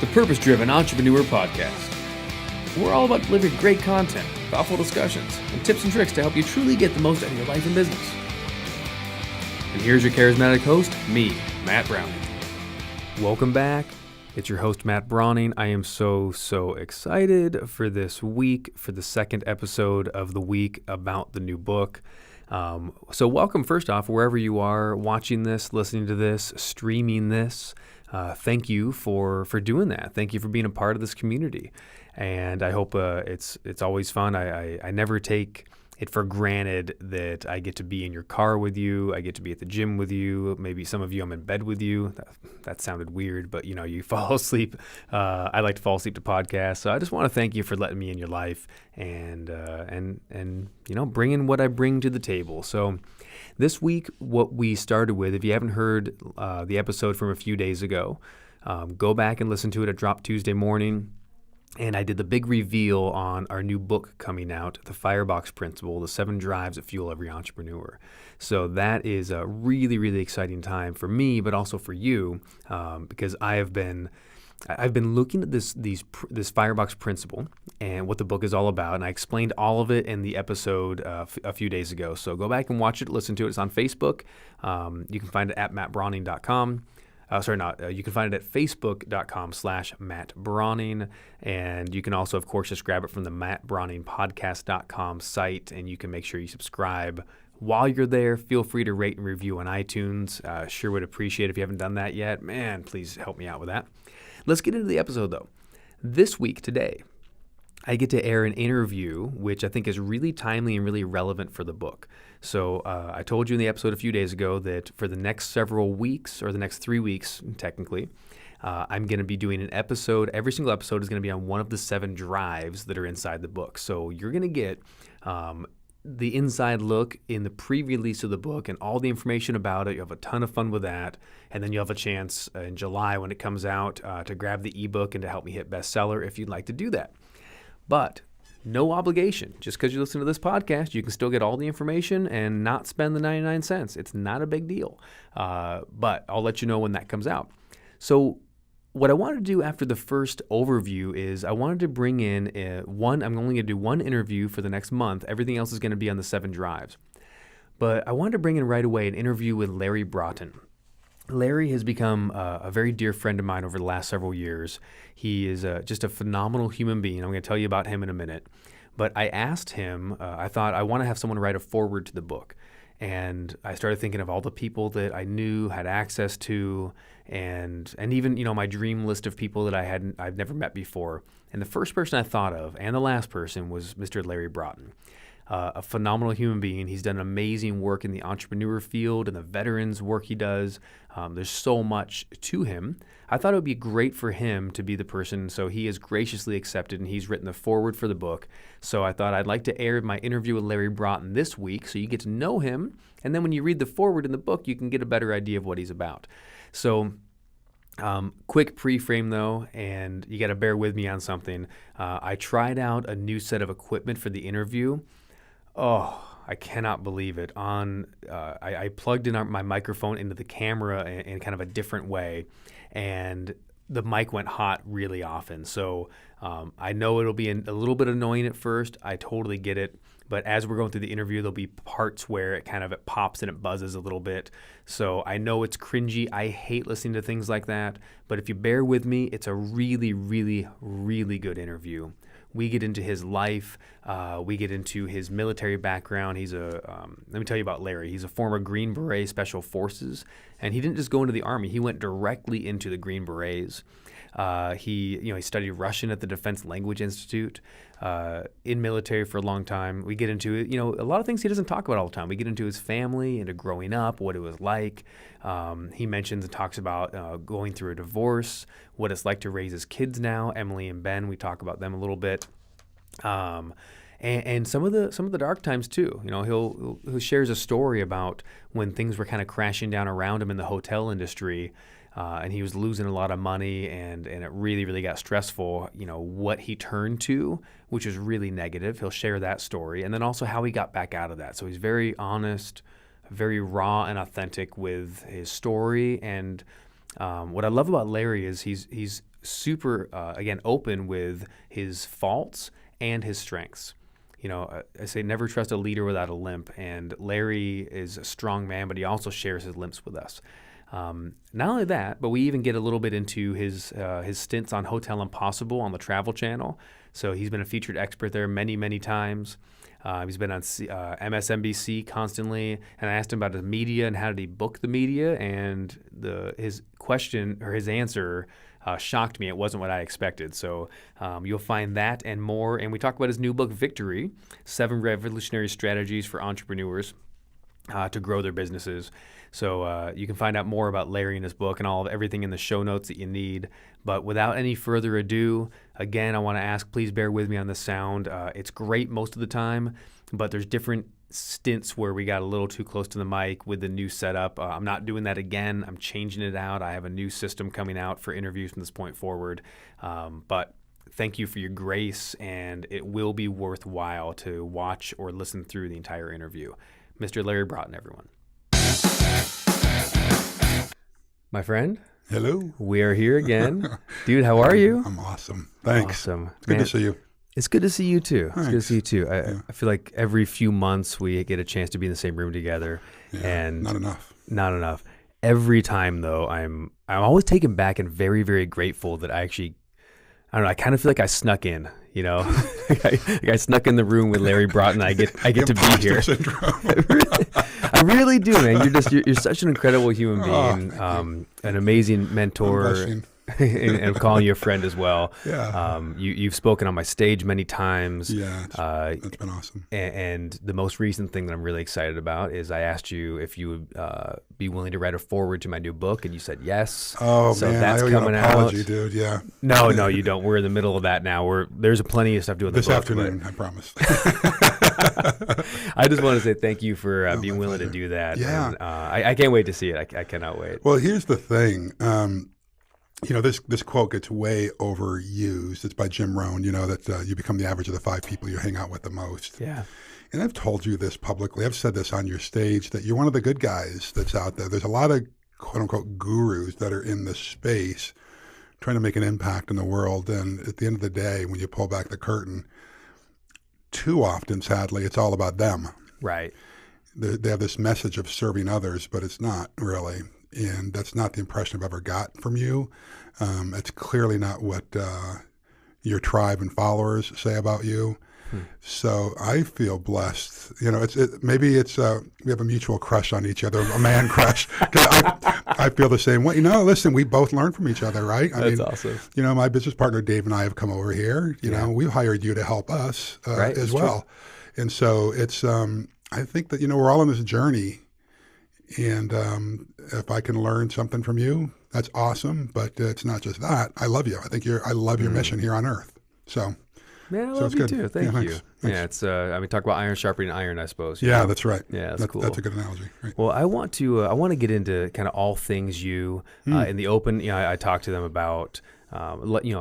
the Purpose-Driven Entrepreneur Podcast. We're all about delivering great content, thoughtful discussions, and tips and tricks to help you truly get the most out of your life and business. And here's your charismatic host, me, Matt Browning. Welcome back. It's your host, Matt Brauning. I am so excited for this week, for the second episode of the week about the new book. So welcome, first off, wherever you are watching this, listening to this, streaming this. Thank you for doing that. Thank you for being a part of this community. And I hope it's always fun. I never take it for granted that I get to be in your car with you. I get to be at the gym with you. Maybe some of you I'm in bed with you. That sounded weird, but you fall asleep. I like to fall asleep to podcasts. So I just want to thank you for letting me in your life and bringing what I bring to the table. So this week, what we started with, if you haven't heard the episode from a few days ago, go back and listen to it. It dropped Tuesday morning. And I did the big reveal on our new book coming out, The Firebox Principle, the 7 Drives that Fuel Every Entrepreneur. So that is a really, really exciting time for me, but also for you, because I've been looking at this Firebox Principle and what the book is all about, and I explained all of it in the episode a few days ago. So go back and watch it, listen to it. It's on Facebook. You can find it at mattbrowning.com. You can find it at facebook.com/Matt Brauning. And you can also, of course, just grab it from the mattbrowningpodcast.com site, and you can make sure you subscribe. While you're there, feel free to rate and review on iTunes. Sure would appreciate it if you haven't done that yet. Man, please help me out with that. Let's get into the episode, though. This week, today, I get to air an interview, which I think is really timely and really relevant for the book. So I told you in the episode a few days ago that for the next several weeks, or the next 3 weeks, technically, I'm going to be doing an episode. Every single episode is going to be on one of the 7 drives that are inside the book. So you're going to get the inside look in the pre-release of the book and all the information about it. You have a ton of fun with that. And then you'll have a chance in July when it comes out to grab the ebook and to help me hit bestseller if you'd like to do that. But no obligation. Just because you listen to this podcast, you can still get all the information and not spend the 99 cents. It's not a big deal. But I'll let you know when that comes out. So what I wanted to do after the first overview is I wanted to bring in I'm only going to do one interview for the next month. Everything else is going to be on the 7 drives. But I wanted to bring in right away an interview with Larry Broughton. Larry has become a very dear friend of mine over the last several years. He is just a phenomenal human being. I'm going to tell you about him in a minute. But I asked him, I thought I want to have someone write a foreword to the book. And I started thinking of all the people that I knew, had access to, and even, my dream list of people that I've never met before. And the first person I thought of, and the last person, was Mr. Larry Broughton. A phenomenal human being. He's done amazing work in the entrepreneur field and the veterans work he does. There's so much to him. I thought it would be great for him to be the person, so he has graciously accepted, and he's written the foreword for the book. So I thought I'd like to air my interview with Larry Broughton this week so you get to know him, and then when you read the foreword in the book, you can get a better idea of what he's about. So quick pre-frame though, and you got to bear with me on something. I tried out a new set of equipment for the interview. Oh, I cannot believe it. I plugged in my microphone into the camera in kind of a different way, and the mic went hot really often. So I know it'll be a little bit annoying at first. I totally get it. But as we're going through the interview, there'll be parts where it pops and it buzzes a little bit. So I know it's cringy. I hate listening to things like that. But if you bear with me, it's a really, really, really good interview. We get into his life. We get into his military background. Let me tell you about Larry. He's a former Green Beret Special Forces, and he didn't just go into the Army. He went directly into the Green Berets. He studied Russian at the Defense Language Institute, in military for a long time. We get into, a lot of things he doesn't talk about all the time. We get into his family, into growing up, what it was like. He mentions and talks about going through a divorce, what it's like to raise his kids now, Emily and Ben. We talk about them a little bit. And some of the dark times too. He shares a story about when things were kind of crashing down around him in the hotel industry, and he was losing a lot of money, and it really, really got stressful. What he turned to, which was really negative. He'll share that story, and then also how he got back out of that. So he's very honest, very raw and authentic with his story, and What I love about Larry is he's super, again, open with his faults and his strengths. I say never trust a leader without a limp, and Larry is a strong man, but he also shares his limps with us. Not only that, but we even get a little bit into his stints on Hotel Impossible on the Travel Channel. So he's been a featured expert there many, many times. He's been on MSNBC constantly, and I asked him about his media and how did he book the media, and his question or his answer shocked me. It wasn't what I expected. So you'll find that and more. And we talk about his new book, Victory: 7 Revolutionary Strategies for Entrepreneurs to Grow Their Businesses. So you can find out more about Larry and his book and everything in the show notes that you need. But without any further ado, again, I want to ask, please bear with me on the sound. It's great most of the time, but there's different stints where we got a little too close to the mic with the new setup. I'm not doing that again. I'm changing it out. I have a new system coming out for interviews from this point forward. But thank you for your grace, and it will be worthwhile to watch or listen through the entire interview. Mr. Larry Broughton, everyone. My friend. Hello. We are here again. Dude, how are you? I'm awesome. Thanks. Awesome. It's good to see you. It's good to see you too. Thanks. It's good to see you too. Yeah. I feel like every few months we get a chance to be in the same room together. Yeah, and not enough. Not enough. Every time though, I'm always taken back and very, very grateful that I don't know, I kind of feel like I snuck in, I snuck in the room with Larry Broughton. I get to be here. I really do, man. You're such an incredible human being, an amazing mentor, and I'm calling you a friend as well. Yeah. You've spoken on my stage many times. Yeah, that's been awesome. And the most recent thing that I'm really excited about is I asked you if you would be willing to write a foreword to my new book, and you said yes. Oh, so man, that's I owe coming you an apology, out. dude. Yeah. No, you don't. We're in the middle of that now. There's plenty of stuff doing this book, afternoon. I promise. I just want to say thank you for being willing to do that. Yeah. And, I can't wait to see it. I cannot wait. Well, here's the thing. This quote gets way overused. It's by Jim Rohn, that you become the average of the 5 people you hang out with the most. Yeah. And I've told you this publicly. I've said this on your stage, that you're one of the good guys that's out there. There's a lot of quote unquote gurus that are in this space trying to make an impact in the world. And at the end of the day, when you pull back the curtain, too often, sadly, it's all about them. Right. They have this message of serving others, but it's not really. And that's not the impression I've ever got from you. It's clearly not what your tribe and followers say about you. So I feel blessed. Maybe it's we have a mutual crush on each other, a man crush. 'Cause I feel the same way. Listen, we both learn from each other, right? That's awesome. My business partner Dave and I have come over here. We hired you to help us right, as well. True. And so it's I think that we're all on this journey. And if I can learn something from you, that's awesome. But it's not just that. I love you. I love your mission here on Earth. So, man, I love you too. Thank you. Thanks. Yeah, it's talk about iron sharpening iron, I suppose. Yeah, that's right. Yeah, that's cool. That's a good analogy. Right. Well, I want to get into kind of all things you in the open. I talked to them about. A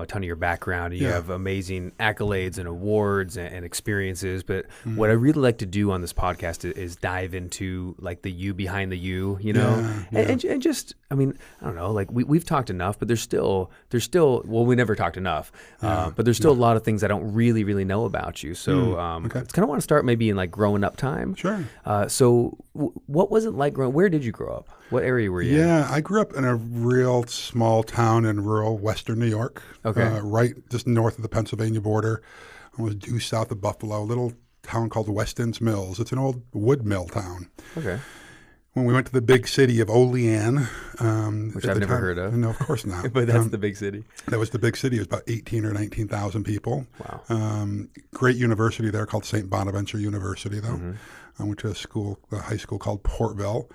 ton of your background. You have amazing accolades and awards and experiences. But what I really like to do on this podcast is dive into like the you behind the you, and just, I don't know, like we've talked enough, but there's still, well, we never talked enough, but there's still a lot of things I don't really, really know about you. So I kind of want to start maybe in like growing up time. Sure. So what was it like where did you grow up? What area were you in? Yeah, I grew up in a real small town in rural Western New York. Okay. Right just north of the Pennsylvania border, almost due south of Buffalo, a little town called Weston's Mills. It's an old wood mill town. Okay. When we went to the big city of Olean. Which I've never heard of. No, of course not. But that's the big city. That was the big city. It was about 18 or 19,000 people. Wow. Great university there called St. Bonaventure University, though. Mm-hmm. I went to a high school called Portville.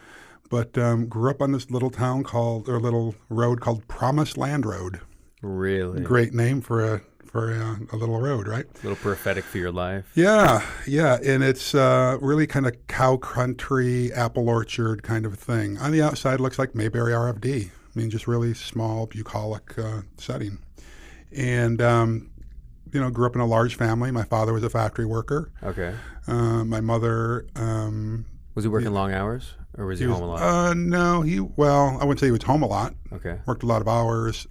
But grew up on this little little road called Promised Land Road. Really? Great name for a little road, right? A little prophetic for your life. Yeah. And it's really kind of cow country, apple orchard kind of thing. On the outside, it looks like Mayberry RFD. Just really small, bucolic setting. And, grew up in a large family. My father was a factory worker. Okay. My mother... was he working long hours? or was he home a lot? No, well, I wouldn't say he was home a lot. Okay. Worked a lot of hours.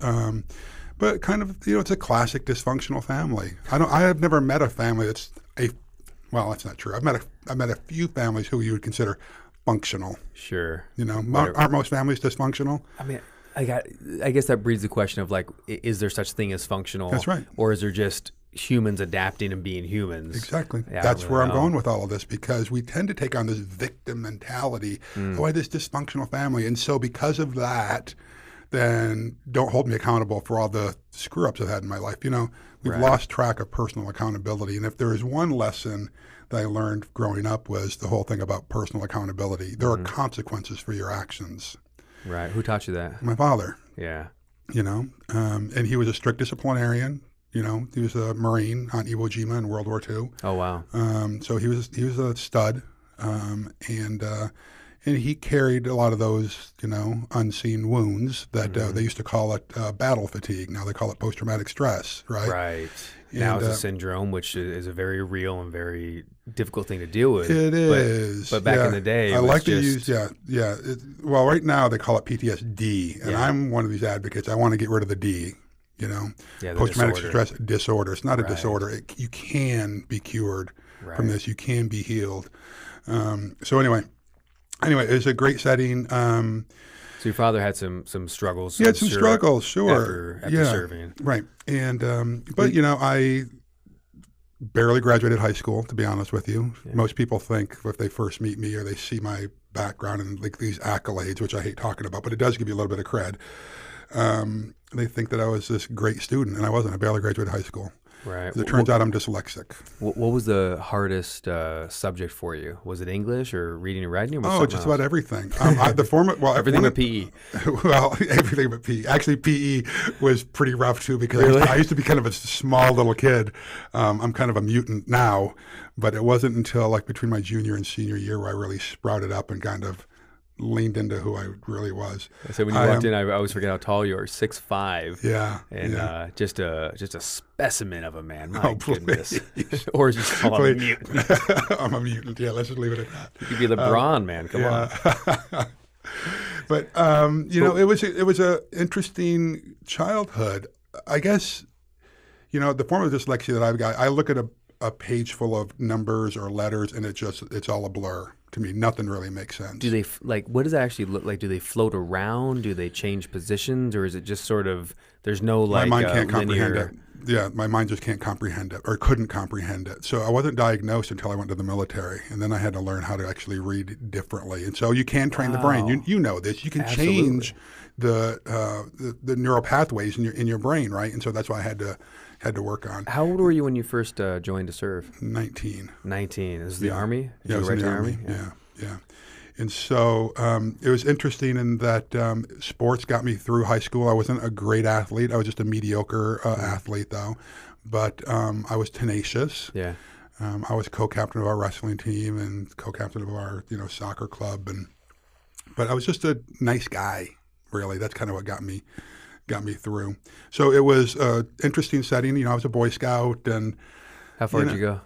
But kind of, it's a classic dysfunctional family. I have never met a family well, that's not true. I've met a few families who you would consider functional. Sure. Aren't most families dysfunctional? I mean, I guess that breeds the question of like, is there such thing as functional? That's right. Or is there just humans adapting and being humans? Exactly. Yeah, That's where I'm going with all of this, because we tend to take on this victim mentality. Oh, I had this dysfunctional family. And so because of that, then don't hold me accountable for all the screw-ups I've had in my life. We've lost track of personal accountability. And if there is one lesson that I learned growing up, was the whole thing about personal accountability. There are consequences for your actions. Right. Who taught you that? My father. Yeah. And he was a strict disciplinarian. He was a Marine on Iwo Jima in World War II. Oh, wow. So he was a stud. And he carried a lot of those, unseen wounds that they used to call it battle fatigue. Now they call it post-traumatic stress, right? Right. Now it's a syndrome, which is a very real and very difficult thing to deal with. It is. But back in the day, I like to use, well, right now they call it PTSD, and I'm one of these advocates. I want to get rid of the D. Post-traumatic stress disorder. It's not a disorder. You can be cured from this. You can be healed. So anyway, it was a great setting. So your father had some struggles. He had some struggles, sure. After serving. Right. And but I barely graduated high school, to be honest with you. Yeah. Most people think if they first meet me or they see my background and like these accolades, which I hate talking about, but it does give you a little bit of cred. They think that I was this great student, and I wasn't. I barely graduated high school. Right. As it turns out, I'm dyslexic. What was the hardest subject for you? Was it English or reading and writing? Or just about everything. Everything but PE. Well, everything but PE. Actually, PE was pretty rough too, because really? I used to be kind of a small little kid. I'm kind of a mutant now, but it wasn't until like between my junior and senior year where I really sprouted up and kind of leaned into who I really was. So when you walked in, I always forget how tall you are, 6'5". Yeah. And just a specimen of a man. My goodness. Or is you call him a mutant? I'm a mutant. Yeah, let's just leave it at that. You could be LeBron, man. Come on. But it was a interesting childhood. I guess, the form of dyslexia that I've got, I look at a page full of numbers or letters and it's all a blur. To me, nothing really makes sense. Do they what does that actually look like? Do they float around? Do they change positions, or is it just sort of there's no my mind can't comprehend it? Yeah, my mind just can't comprehend it, or couldn't comprehend it. So I wasn't diagnosed until I went to the military, and then I had to learn how to actually read differently. And so you can train the brain. You know this. You can change the neural pathways in your brain, right? And so that's why I had to work on. How old were you when you first joined to serve? 19. 19. This is the Army? Yeah, I was in the Army. Yeah. And so it was interesting in that sports got me through high school. I wasn't a great athlete. I was just a mediocre athlete, though. But I was tenacious. Yeah. I was co-captain of our wrestling team and co-captain of our soccer club. But I was just a nice guy, really. That's kind of what got me through. So it was an interesting setting. I was a Boy Scout. And how far did you go?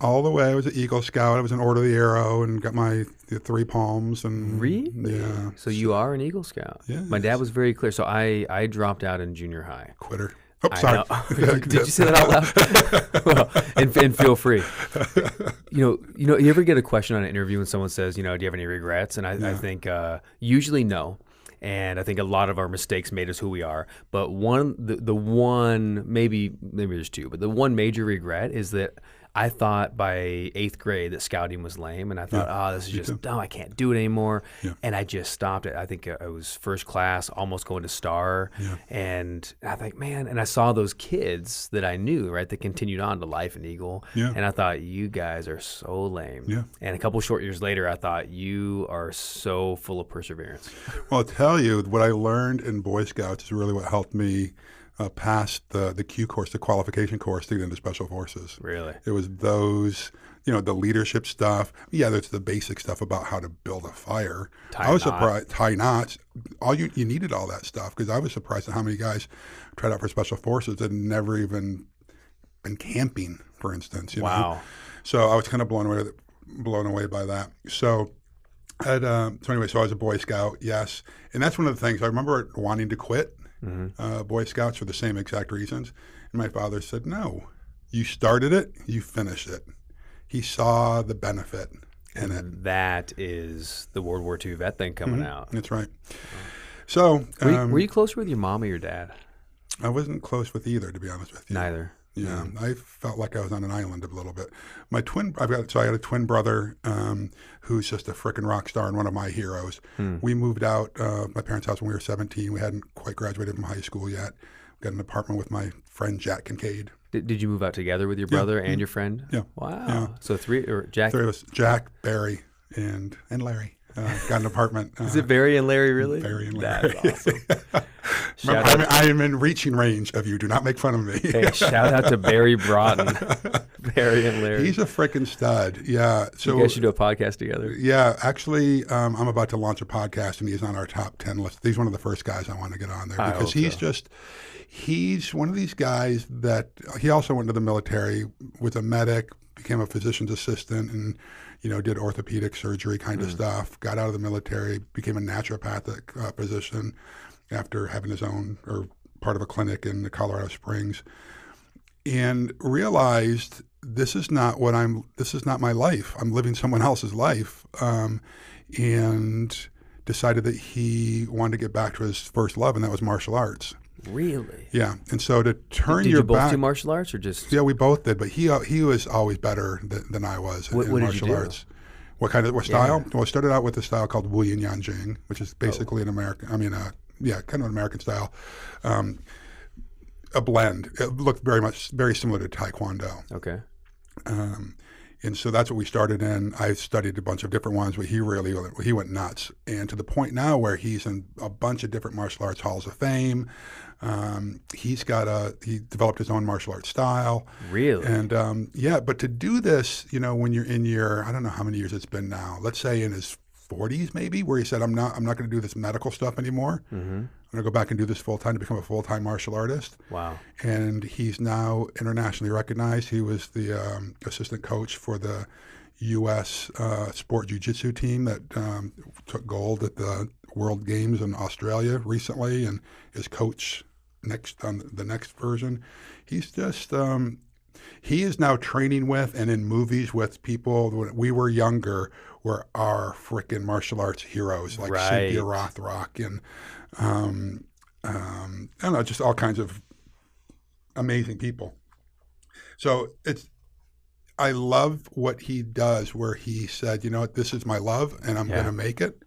All the way. I was an Eagle Scout. I was an Order of the Arrow and got my 3 palms. And really? Yeah. So you are an Eagle Scout. Yeah. My dad was very clear. So I dropped out in junior high. Quitter. Oh, sorry. Did you say that out loud? Well, and feel free. You ever get a question on an interview when someone says, do you have any regrets? And I think usually no. And I think a lot of our mistakes made us who we are. But the one, maybe there's two, but the one major regret is that I thought by 8th grade that scouting was lame. And I thought, this is just dumb. I can't do it anymore. Yeah. And I just stopped it. I think I was first class, almost going to star. Yeah. And I think, man, and I saw those kids that I knew, right, that continued on to life in Eagle. Yeah. And I thought, you guys are so lame. Yeah. And a couple short years later, I thought, you are so full of perseverance. Well, I'll tell you, what I learned in Boy Scouts is really what helped me pass the Q course, the qualification course to get into Special Forces. Really? It was those, the leadership stuff. Yeah, there's the basic stuff about how to build a fire. I was surprised. Tie knots. You needed all that stuff, because I was surprised at how many guys tried out for Special Forces that had never even been camping, for instance. Wow. So I was kind of blown away by that. So So anyway, so I was a Boy Scout, yes. And that's one of the things I remember wanting to quit Boy Scouts for the same exact reasons. And my father said, no, you started it, you finish it. He saw the benefit in it. That is the World War II vet thing coming out. That's right. So Were you closer with your mom or your dad? I wasn't close with either, to be honest with you. Neither. Yeah, I felt like I was on an island a little bit. I had a twin brother who's just a frickin' rock star and one of my heroes. We moved out my parents' house when we were 17. We hadn't quite graduated from high school yet. We got an apartment with my friend Jack Kincaid. Did you move out together with your brother and your friend? Yeah. Wow. Yeah. So three of us, Jack, Barry, and Larry. Got an apartment. Is it Barry and Larry, really? Barry and Larry. That's awesome. I am in reaching range of you. Do not make fun of me. Hey, shout out to Barry Broughton. Barry and Larry. He's a freaking stud. Yeah. So you guys should do a podcast together. Yeah. Actually, I'm about to launch a podcast, and he's on our top 10 list. He's one of the first guys I want to get on there because he's one of these guys that he also went to the military, was a medic, became a physician's assistant, and did orthopedic surgery kind of stuff, got out of the military, became a naturopathic physician after having his own or part of a clinic in Colorado Springs, and realized this is not my life. I'm living someone else's life, and decided that he wanted to get back to his first love, and that was martial arts. Really? Yeah. And so to turn did your you both back, do martial arts or just? Yeah, we both did, but he was always better than I was in martial arts. What style? Yeah. Well, I started out with a style called Wu Yin Yang Jing, which is basically an American. kind of an American style, a blend. It looked very similar to Taekwondo. Okay. And so that's what we started in. I studied a bunch of different ones, but he went nuts. And to the point now where he's in a bunch of different martial arts halls of fame. He developed his own martial arts style. Really? And but to do this, when you're in your, I don't know how many years it's been now, let's say in his 40s maybe, where he said, I'm not going to do this medical stuff anymore. I'm going to go back and do this full time to become a full-time martial artist. Wow. And he's now internationally recognized. He was the assistant coach for the US sport jiu-jitsu team that took gold at the World Games in Australia recently, and is coach on the next version. He's just he is now training with and in movies with people when we were younger were our frickin' martial arts heroes, like Cynthia Rothrock and I don't know, just all kinds of amazing people. So I love what he does, where he said, this is my love and I'm going to make it.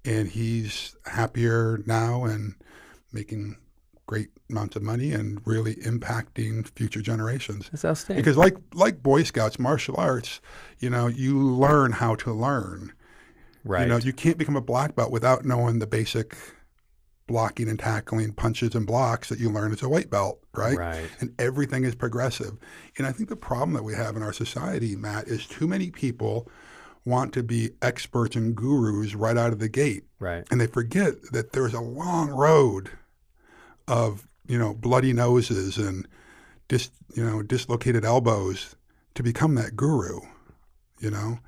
And he's happier now and making great amounts of money and really impacting future generations. That's outstanding. Because like Boy Scouts, martial arts, you learn how to learn. Right. You can't become a black belt without knowing the basic blocking and tackling, punches and blocks that you learn as a white belt, right? Right. And everything is progressive. And I think the problem that we have in our society, Matt, is too many people want to be experts and gurus right out of the gate. Right. And they forget that there's a long road of, bloody noses and dislocated elbows to become that guru, to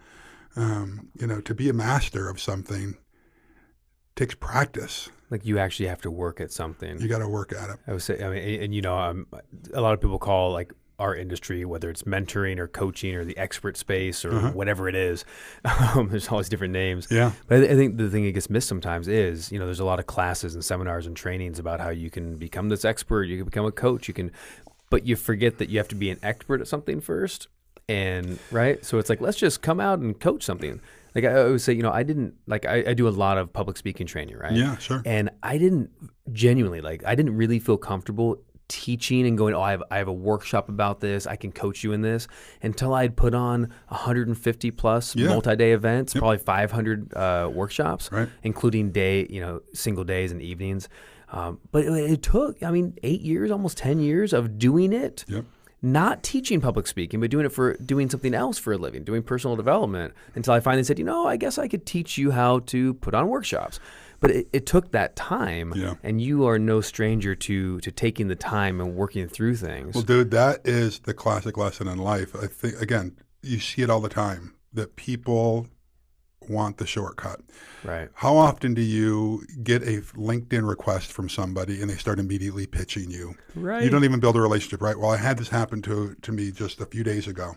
be a master of something takes practice. Like you actually have to work at something. You got to work at it. I would say, a lot of people call like our industry, whether it's mentoring or coaching or the expert space or whatever it is, there's always different names. Yeah. But I think the thing that gets missed sometimes is, there's a lot of classes and seminars and trainings about how you can become this expert, you can become a coach, but you forget that you have to be an expert at something first. And right. So it's like, let's just come out and coach something. Like I always say, I do a lot of public speaking training, right? Yeah, sure. And I didn't really feel comfortable teaching and going, I have a workshop about this, I can coach you in this, until I'd put on 150 plus multi-day events, probably 500 workshops, right, including single days and evenings. But it took, 8 years, almost 10 years of doing it. Yep. Not teaching public speaking, but doing something else for a living, doing personal development, until I finally said, I guess I could teach you how to put on workshops. But it took that time, and you are no stranger to taking the time and working through things. Well, dude, that is the classic lesson in life. I think, again, you see it all the time, that people want the shortcut. Right. How often do you get a LinkedIn request from somebody and they start immediately pitching you? Right. You don't even build a relationship, right? Well, I had this happen to me just a few days ago.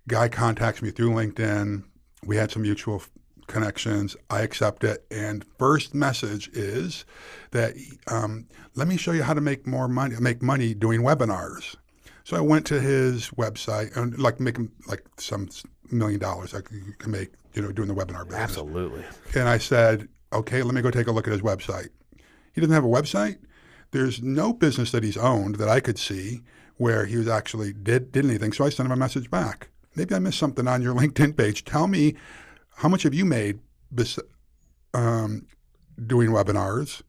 Guy contacts me through LinkedIn. We had some mutual connections. I accept it. And first message is that let me show you how to make money doing webinars. So I went to his website and making like some $1 million I can make, doing the webinar business. Absolutely. And I said, okay, let me go take a look at his website. He doesn't have a website. There's no business that he's owned that I could see where he was actually did anything. So I sent him a message back. Maybe I missed something on your LinkedIn page. Tell me, how much have you made doing webinars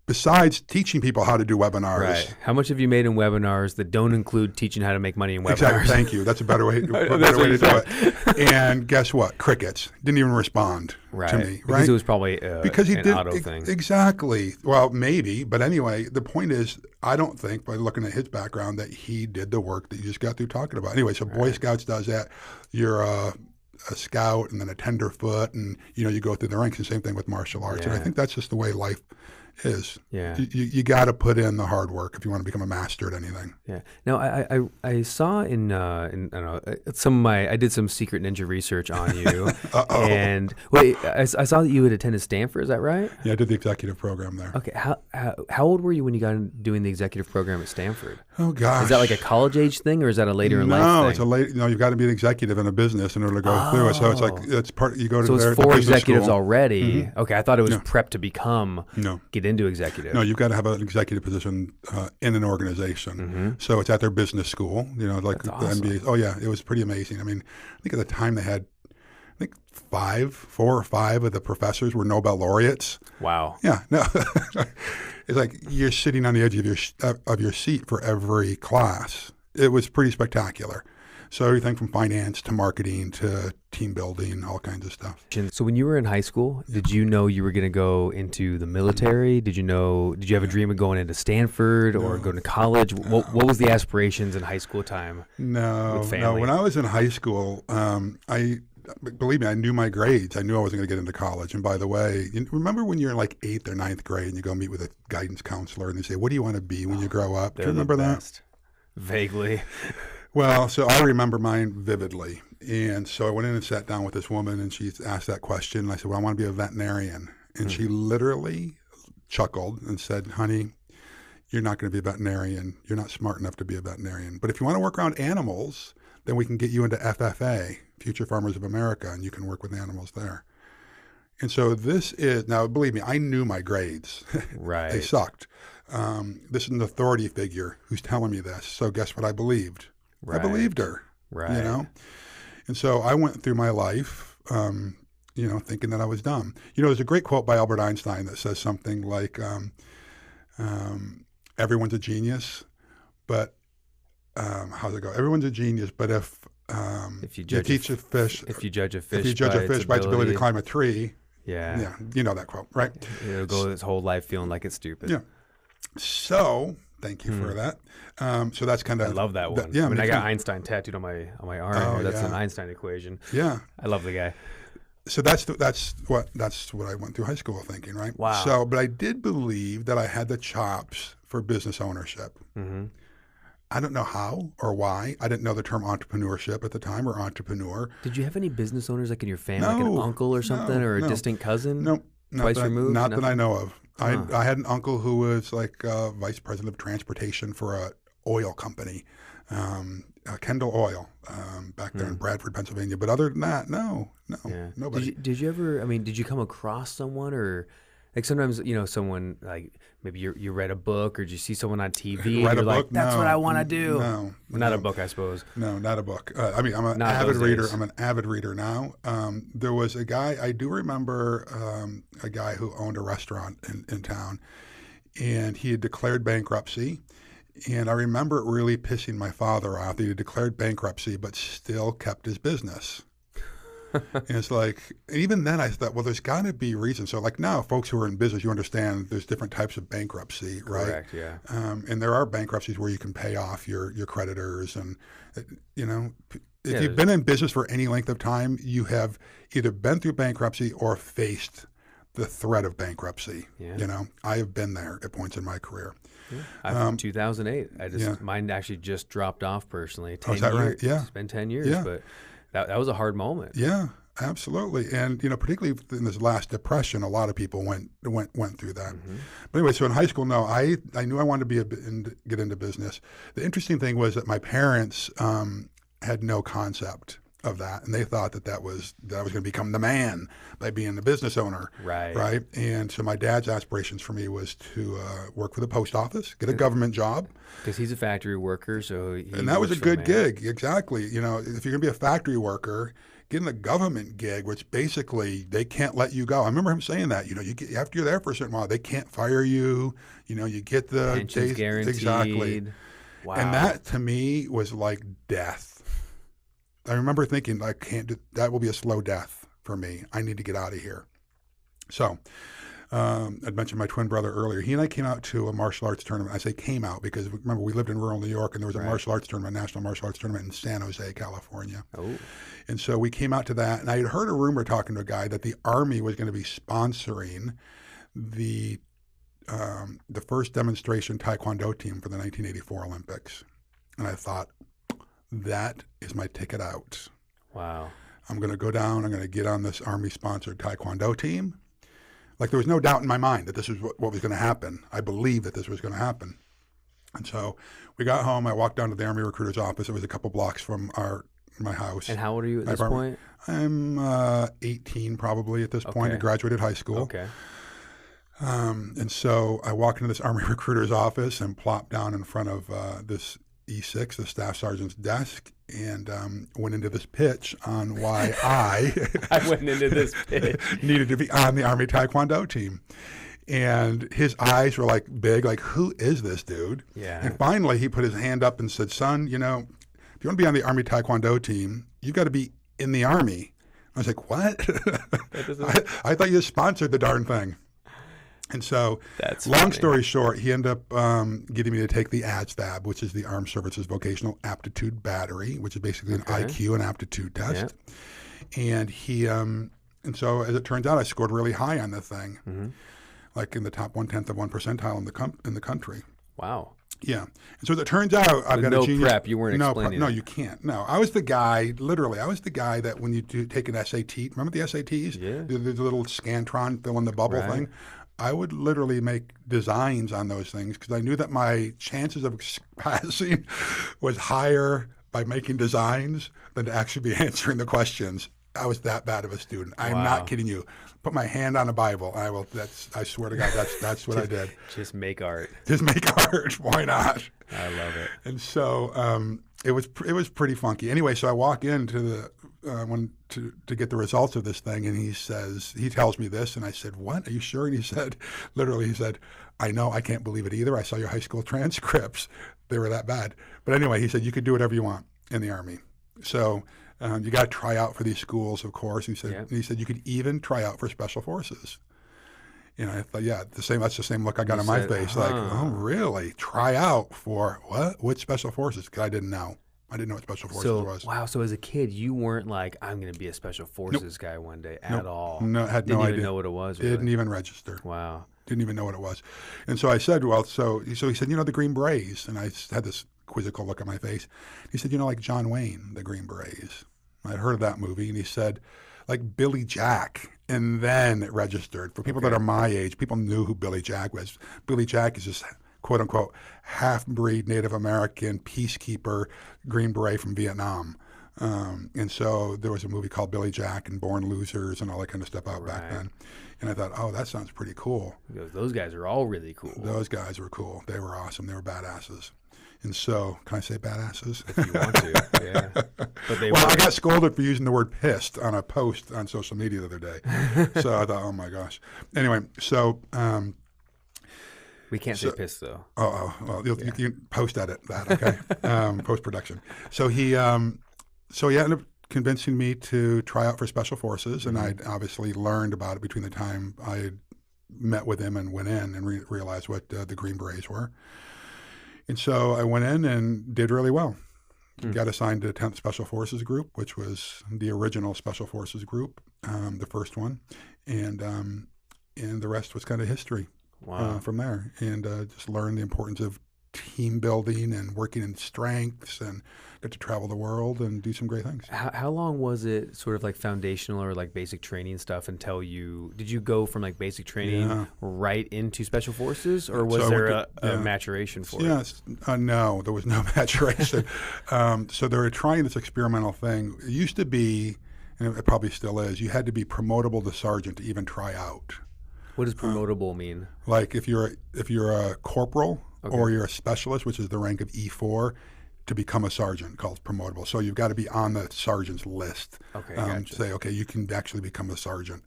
besides teaching people how to do webinars? Right. How much have you made in webinars that don't include teaching how to make money in webinars? Exactly. Thank you. That's a better way, to do it. And guess what? Crickets. Didn't even respond to me. Because it was probably an auto thing. Exactly. Well, maybe. But anyway, the point is, I don't think, by looking at his background, that he did the work that you just got through talking about. Anyway, so Boy Scouts does that. You're a scout and then a tenderfoot, and you go through the ranks. And same thing with martial arts. And I think that's just the way life is. Yeah. You got to put in the hard work if you want to become a master at anything. Yeah. Now, I saw in I don't know, I did some secret ninja research on you. And wait, I saw that you had attended Stanford. Is that right? Yeah, I did the executive program there. Okay. How old were you when you got into doing the executive program at Stanford? Oh gosh. Is that like a college age thing, or is that a later in life thing? No, it's a late. You've got to be an executive in a business in order to go through it. So it's like it's part. You go to so their it's for executives school. already. Mm-hmm. Okay, I thought it was prep to become. No. Get into executive. No, you've got to have an executive position in an organization. Mm-hmm. So it's at their business school. Like That's the awesome. MBA. Oh yeah, it was pretty amazing. I mean, I think at the time they had, 4 or 5 of the professors were Nobel laureates. Wow. Yeah. No. It's like you're sitting on the edge of your seat for every class. It was pretty spectacular. So everything from finance to marketing to team building, all kinds of stuff. So when you were in high school, did you know you were going to go into the military? Did you have a dream of going into Stanford or going to college? What was the aspirations in high school time? No. When I was in high school, believe me, I knew my grades. I knew I wasn't going to get into college. And by the way, remember when you're in like 8th or 9th grade and you go meet with a guidance counselor and they say, what do you want to be when you grow up? Do you remember that? Vaguely. Well, so I remember mine vividly. And so I went in and sat down with this woman and she asked that question. And I said, well, I want to be a veterinarian. And she literally chuckled and said, honey, you're not going to be a veterinarian. You're not smart enough to be a veterinarian. But if you want to work around animals, then we can get you into FFA, Future Farmers of America, and you can work with animals there. And so this is, now believe me, I knew my grades. Right. They sucked. This is an authority figure who's telling me this. So guess what I believed? Right. I believed her. Right. And so I went through my life, thinking that I was dumb. There's a great quote by Albert Einstein that says something like, everyone's a genius, but how's it go? Everyone's a genius, but if you judge a fish by its ability to climb a tree, yeah, you know that quote, right? It'll go its whole life feeling like it's stupid. Yeah. So thank you for that. So that's kind of I love that one. Yeah, I got Einstein tattooed on my arm. That's an Einstein equation. Yeah, I love the guy. So that's what I went through high school thinking, right? Wow. So, but I did believe that I had the chops for business ownership. Mm-hmm. I don't know how or why. I didn't know the term entrepreneurship at the time or entrepreneur. Did you have any business owners like in your family, like an uncle or something, or a distant cousin? No, twice removed. Not that I know of. I had an uncle who was like vice president of transportation for a oil company, Kendall Oil, back there in Bradford, Pennsylvania. But other than that, no, nobody. Did you ever? I mean, did you come across someone or? Like sometimes, someone like maybe you read a book or did you see someone on TV and you're like, that's what I want to do. Not a book, I suppose. No, not a book. I'm an avid reader. I'm an avid reader now. There was a guy, I do remember a guy who owned a restaurant in town and he had declared bankruptcy. And I remember it really pissing my father off that he had declared bankruptcy but still kept his business. And it's like, even then I thought, well, there's got to be reasons. So like now, folks who are in business, you understand there's different types of bankruptcy, right? Correct, yeah. And there are bankruptcies where you can pay off your creditors. And, you know, if Yeah, you've been in business for any length of time, you have either been through bankruptcy or faced the threat of bankruptcy. Yeah. You know, I have been there at points in my career. Yeah. 2008. Mine actually just dropped off personally. 10 is that years. right? Yeah. It's been 10 years, Yeah. but that was a hard moment. Yeah, absolutely. And, you know, particularly in this last depression, a lot of people went through that. Mm-hmm. But anyway, so in high school, no, I knew I wanted to get into business. The interesting thing was that my parents had no concept of that, and they thought that I was going to become the man by being the business owner. Right. And so my dad's aspirations for me was to work for the post office, get a government job. Because he's a factory worker, and that was a good gig. Exactly. You know, if you're going to be a factory worker, getting a government gig, which basically they can't let you go. I remember him saying that. You know, after you're there for a certain while, they can't fire you. You know, you get the pensions guaranteed. Exactly. Wow. And that to me was like death. I remember thinking, that will be a slow death for me. I need to get out of here. So I'd mentioned my twin brother earlier. He and I came out to a martial arts tournament. I say came out because remember we lived in rural New York, and there was a martial arts tournament, national martial arts tournament in San Jose, California. Oh. And so we came out to that, and I had heard a rumor talking to a guy that the Army was going to be sponsoring the first demonstration Taekwondo team for the 1984 Olympics. And I thought, that is my ticket out. Wow. I'm going to go down. I'm going to get on this Army-sponsored Taekwondo team. Like there was no doubt in my mind that this was what was going to happen. I believed that this was going to happen. And so we got home. I walked down to the Army recruiter's office. It was a couple blocks from my house. And how old are you at this point? I'm 18 probably at this point. I graduated high school. Okay. And so I walked into this Army recruiter's office and plopped down in front of this E6, the staff sergeant's desk, and went into this pitch on why I went into this pitch. needed to be on the Army Taekwondo team. And his eyes were like big, like, who is this dude? Yeah. And finally he put his hand up and said, son, you know, if you want to be on the Army Taekwondo team, you've got to be in the Army. I was like, what? I thought you sponsored the darn thing. And so, long story short, he ended up getting me to take the ASVAB, which is the Armed Services Vocational Aptitude Battery, which is basically an IQ and aptitude test. Yeah. And so as it turns out, I scored really high on the thing, like in the top 1/10 of 1 percentile in the country. Wow. Yeah. And so as it turns out, I've got a genius. No prep. You weren't explaining. No, you can't. No, I was the guy. Literally, I was the guy that when you take an SAT, remember the SATs? Yeah. The little Scantron fill in the bubble thing. I would literally make designs on those things because I knew that my chances of passing was higher by making designs than to actually be answering the questions. I was that bad of a student. I'm not kidding you. Put my hand on a Bible. I swear to God, that's what I did. Just make art. Just make art. Why not? I love it. And so it was pretty funky. Anyway, so I walk into the to get the results of this thing, and he tells me this, and I said, what? Are you sure? And he said, I know, I can't believe it either. I saw your high school transcripts. They were that bad. But anyway, he said, you could do whatever you want in the Army. So you got to try out for these schools, of course. He said you could even try out for Special Forces. You know, I thought, that's the same look I got on my face. Like, oh, really? Try out for what? Which Special Forces? Because I didn't know. I didn't know what Special Forces was. Wow. So as a kid, you weren't like, I'm going to be a Special Forces guy one day at all. No, had no idea. Didn't even know what it was. Really. Didn't even register. Wow. Didn't even know what it was. And so I said, so he said, you know, the Green Berets. And I had this quizzical look on my face. He said, you know, like John Wayne, the Green Berets. I'd heard of that movie. And he said, like Billy Jack. And then it registered. For people that are my age, people knew who Billy Jack was. Billy Jack is this quote unquote half-breed Native American peacekeeper Green Beret from Vietnam. And so there was a movie called Billy Jack and Born Losers and all that kind of stuff out back then. And I thought, oh, that sounds pretty cool. Those guys are all really cool. Those guys were cool. They were awesome. They were badasses. And so, can I say badasses? If you want to, yeah. But I got scolded for using the word pissed on a post on social media the other day. So I thought, oh my gosh. Anyway, so we can't say piss though. Well, you can post edit that, okay? Post production. So he ended up convincing me to try out for Special Forces, and I'd obviously learned about it between the time I met with him and went in and realized what the Green Berets were. And so I went in and did really well. Got assigned to the 10th Special Forces Group, which was the original Special Forces Group, the first one, and the rest was kind of history from there. And just learned the importance of team building and working in strengths, and got to travel the world and do some great things. How long was it sort of like foundational or like basic training stuff until did you go from like basic training right into Special Forces, or was there a maturation for it? Yes. No, there was no maturation. So they were trying this experimental thing. It used to be, and it probably still is, you had to be promotable to sergeant to even try out. What does promotable mean? Like if you're a corporal, or you're a specialist, which is the rank of E4, to become a sergeant, called promotable. So you've got to be on the sergeant's list. Okay, gotcha. Say, okay, you can actually become a sergeant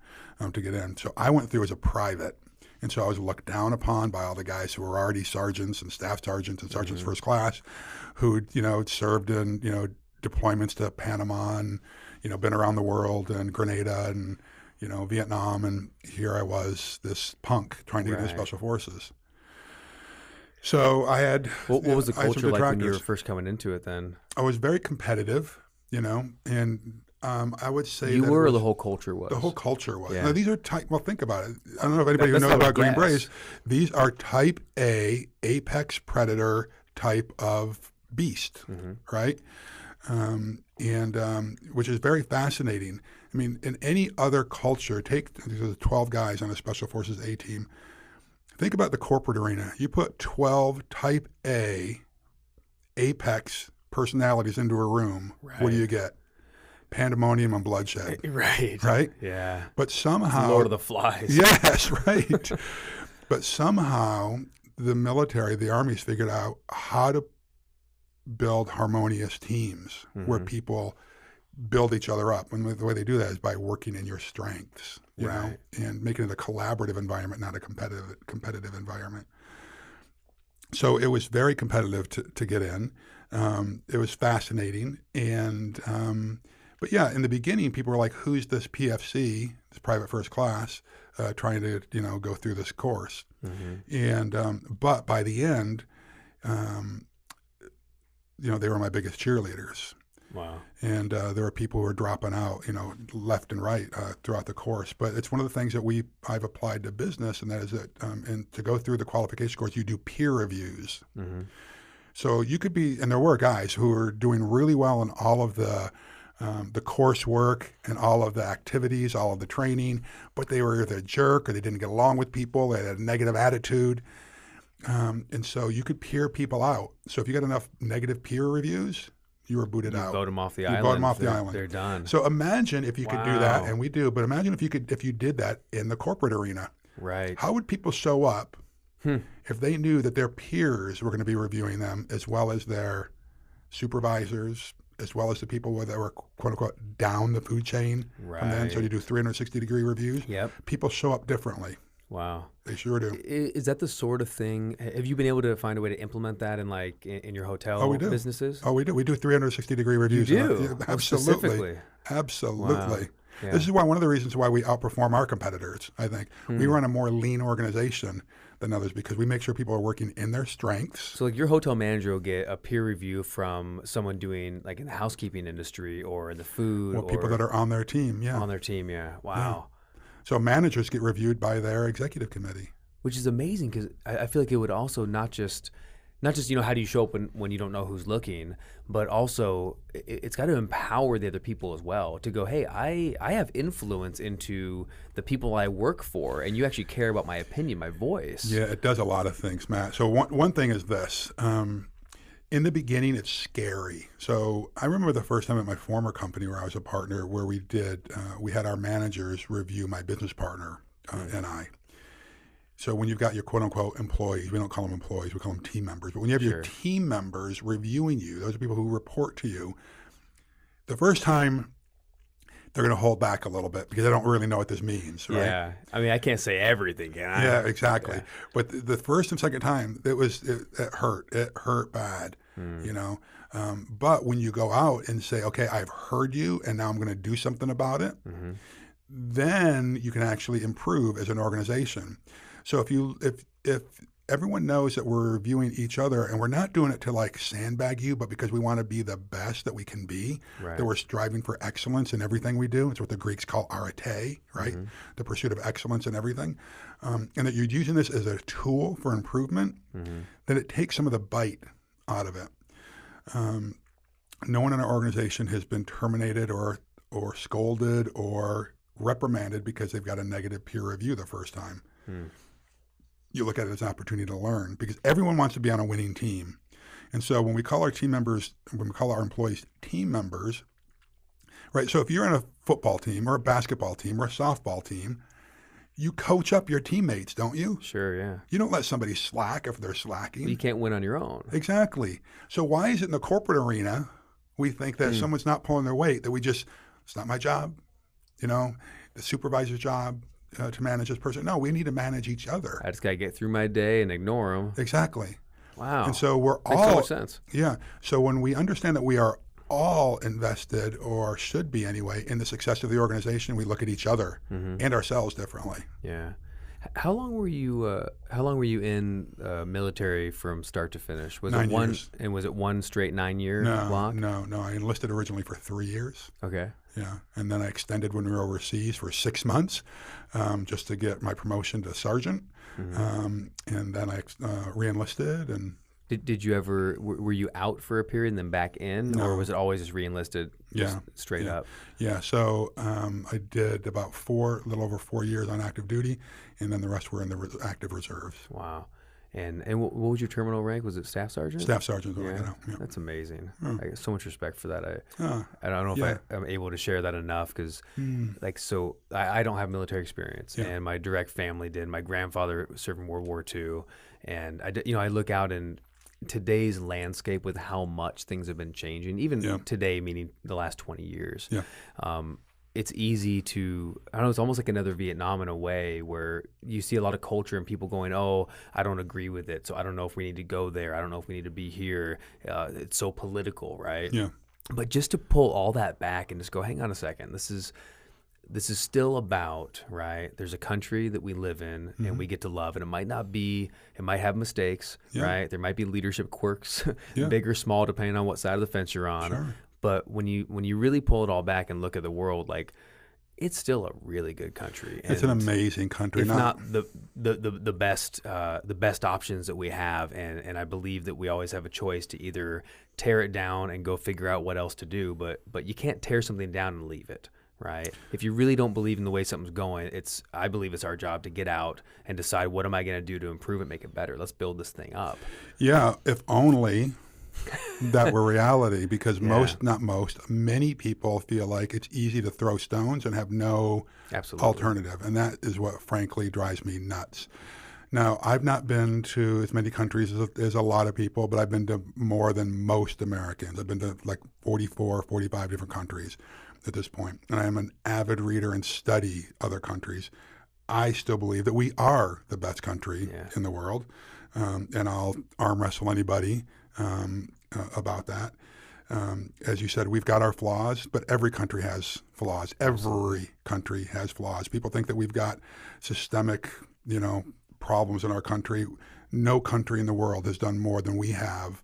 to get in. So I went through as a private, and so I was looked down upon by all the guys who were already sergeants and staff sergeants and sergeants first class, who'd served in deployments to Panama and been around the world and Grenada and Vietnam, and here I was, this punk trying to get into Special Forces. So I had. What was the culture like when you were first coming into it then? I was very competitive, and I would say you were, or the whole culture was? The whole culture was. Yeah. Now, these are type. Well, think about it. I don't know if anybody who knows about Green Berets. These are Type A, apex predator type of beast, right? Which is very fascinating. I mean, in any other culture, take the 12 guys on a Special Forces A team. Think about the corporate arena. You put 12 Type A apex personalities into a room. Right. What do you get? Pandemonium and bloodshed. Right? Yeah. But somehow... Lord of the Flies. Yes, right. But somehow the military, the armies figured out how to build harmonious teams where people build each other up. And the way they do that is by working in your strengths, you know, and making it a collaborative environment, not a competitive environment. So it was very competitive to get in. It was fascinating. And, but yeah, in the beginning, people were like, who's this PFC, this private first class, trying to, go through this course? And, but by the end, they were my biggest cheerleaders. Wow. And there were people who were dropping out, left and right throughout the course. But it's one of the things that I've applied to business, and that is that, and to go through the qualification course, you do peer reviews. So you could be, and there were guys who were doing really well in all of the coursework and all of the activities, all of the training, but they were either a jerk or they didn't get along with people, they had a negative attitude. And so you could peer people out. So if you got enough negative peer reviews, you were booted out. Vote them off the island. Vote them off the island. They're done. So imagine if you could do that, and we do. But imagine if you did that in the corporate arena. Right. How would people show up if they knew that their peers were going to be reviewing them, as well as their supervisors, as well as the people that were quote unquote down the food chain from them? So you do 360-degree reviews. Yep. People show up differently. Wow. They sure do. Is that the sort of thing? Have you been able to find a way to implement that in your hotel businesses? Oh, we do. We do 360-degree reviews. You do? Absolutely. Specifically? Absolutely. Wow. Yeah. This is one of the reasons why we outperform our competitors, I think. We run a more lean organization than others because we make sure people are working in their strengths. So like your hotel manager will get a peer review from someone doing like in the housekeeping industry or in the food. Well, people that are on their team, yeah. On their team, yeah. Wow. Yeah. So managers get reviewed by their executive committee. Which is amazing because I feel like it would also not just how do you show up when you don't know who's looking, but also it's got to empower the other people as well to go, hey, I have influence into the people I work for, and you actually care about my opinion, my voice. Yeah, it does a lot of things, Matt. So one thing is this. In the beginning, it's scary. So I remember the first time at my former company where I was a partner where we had our managers review my business partner and I. So when you've got your quote-unquote employees, we don't call them employees, we call them team members. But when you have your team members reviewing you, those are people who report to you, the first time they're going to hold back a little bit because they don't really know what this means, right? Yeah. I mean, I can't say everything, can I? Yeah, exactly. Yeah. But the first and second time, it hurt. It hurt bad. you know. But when you go out and say, okay, I've heard you and now I'm going to do something about it, then you can actually improve as an organization. So if everyone knows that we're reviewing each other and we're not doing it to like sandbag you, but because we want to be the best that we can be, that we're striving for excellence in everything we do. It's what the Greeks call arete, right? The pursuit of excellence in everything. And that you're using this as a tool for improvement, then it takes some of the bite out of it. No one in our organization has been terminated or scolded or reprimanded because they've got a negative peer review the first time. You look at it as an opportunity to learn because everyone wants to be on a winning team. And so when we call our team members, when we call our employees team members, right? So if you're in a football team or a basketball team or a softball team, you coach up your teammates, don't you? Sure, yeah. You don't let somebody slack if they're slacking. You can't win on your own. Exactly. So why is it in the corporate arena we think that someone's not pulling their weight, that we just, it's not my job, you know, the supervisor's job, to manage this person. No, we need to manage each other. I just got to get through my day and ignore them. Exactly. Wow. And so we're Makes all, so much sense. Yeah. So when we understand that we are all invested, or should be anyway, in the success of the organization, we look at each other and ourselves differently. Yeah. How long were you in military from start to finish? Was 9 it one years. And was it one straight 9-year block? No. I enlisted originally for 3 years. Okay. Yeah, and then I extended when we were overseas for 6 months, just to get my promotion to sergeant, and then I re-enlisted. And did you ever were you out for a period and then back in, or was it always just re-enlisted? Straight up. Yeah. So I did about a little over 4 years on active duty, and then the rest were in the active reserves. Wow. And what was your terminal rank? Was it staff sergeant? Staff sergeant. Yeah. That's amazing. I get so much respect for that. I don't know if I'm able to share that enough because, I don't have military experience, and my direct family did. My grandfather served in World War II, and I look out in today's landscape with how much things have been changing, even today, meaning the last 20 years. Yeah. It's easy to, I don't know, it's almost like another Vietnam in a way where you see a lot of culture and people going, oh, I don't agree with it, so I don't know if we need to go there. I don't know if we need to be here. It's so political, right? Yeah. But just to pull all that back and just go, hang on a second, this is still about, right? There's a country that we live in and we get to love, and it might have mistakes, right? There might be leadership quirks, big or small, depending on what side of the fence you're on. Sure. But when you really pull it all back and look at the world, like, it's still a really good country. It's an amazing country. If not the best options that we have, and I believe that we always have a choice to either tear it down and go figure out what else to do, but you can't tear something down and leave it, right? If you really don't believe in the way something's going, I believe it's our job to get out and decide, what am I going to do to improve it, make it better? Let's build this thing up. Yeah, if only that were reality, because many people feel like it's easy to throw stones and have no alternative. And that is what frankly drives me nuts. Now, I've not been to as many countries as a lot of people, but I've been to more than most Americans. I've been to like 44, 45 different countries at this point. And I am an avid reader and study other countries. I still believe that we are the best country in the world. And I'll arm wrestle anybody about that. As you said, we've got our flaws, but every country has flaws. Every country has flaws. People think that we've got systemic, problems in our country. No country in the world has done more than we have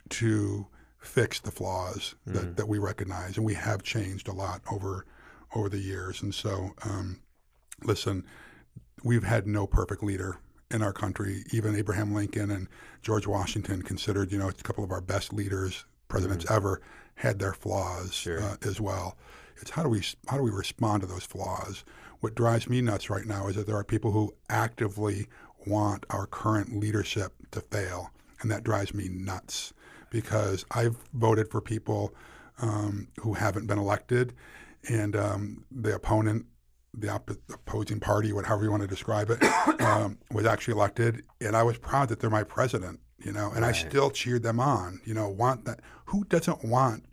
to fix the flaws that we recognize, and we have changed a lot over the years. And so, listen, we've had no perfect leader in our country. Even Abraham Lincoln and George Washington, considered a couple of our best leaders, presidents ever, had their flaws as well. It's how do we respond to those flaws? What drives me nuts right now is that there are people who actively want our current leadership to fail, and that drives me nuts because I've voted for people who haven't been elected, and the opponent, the opposing party, however you want to describe it, was actually elected, and I was proud that they're my president, and I still cheered them on, want that. Who doesn't want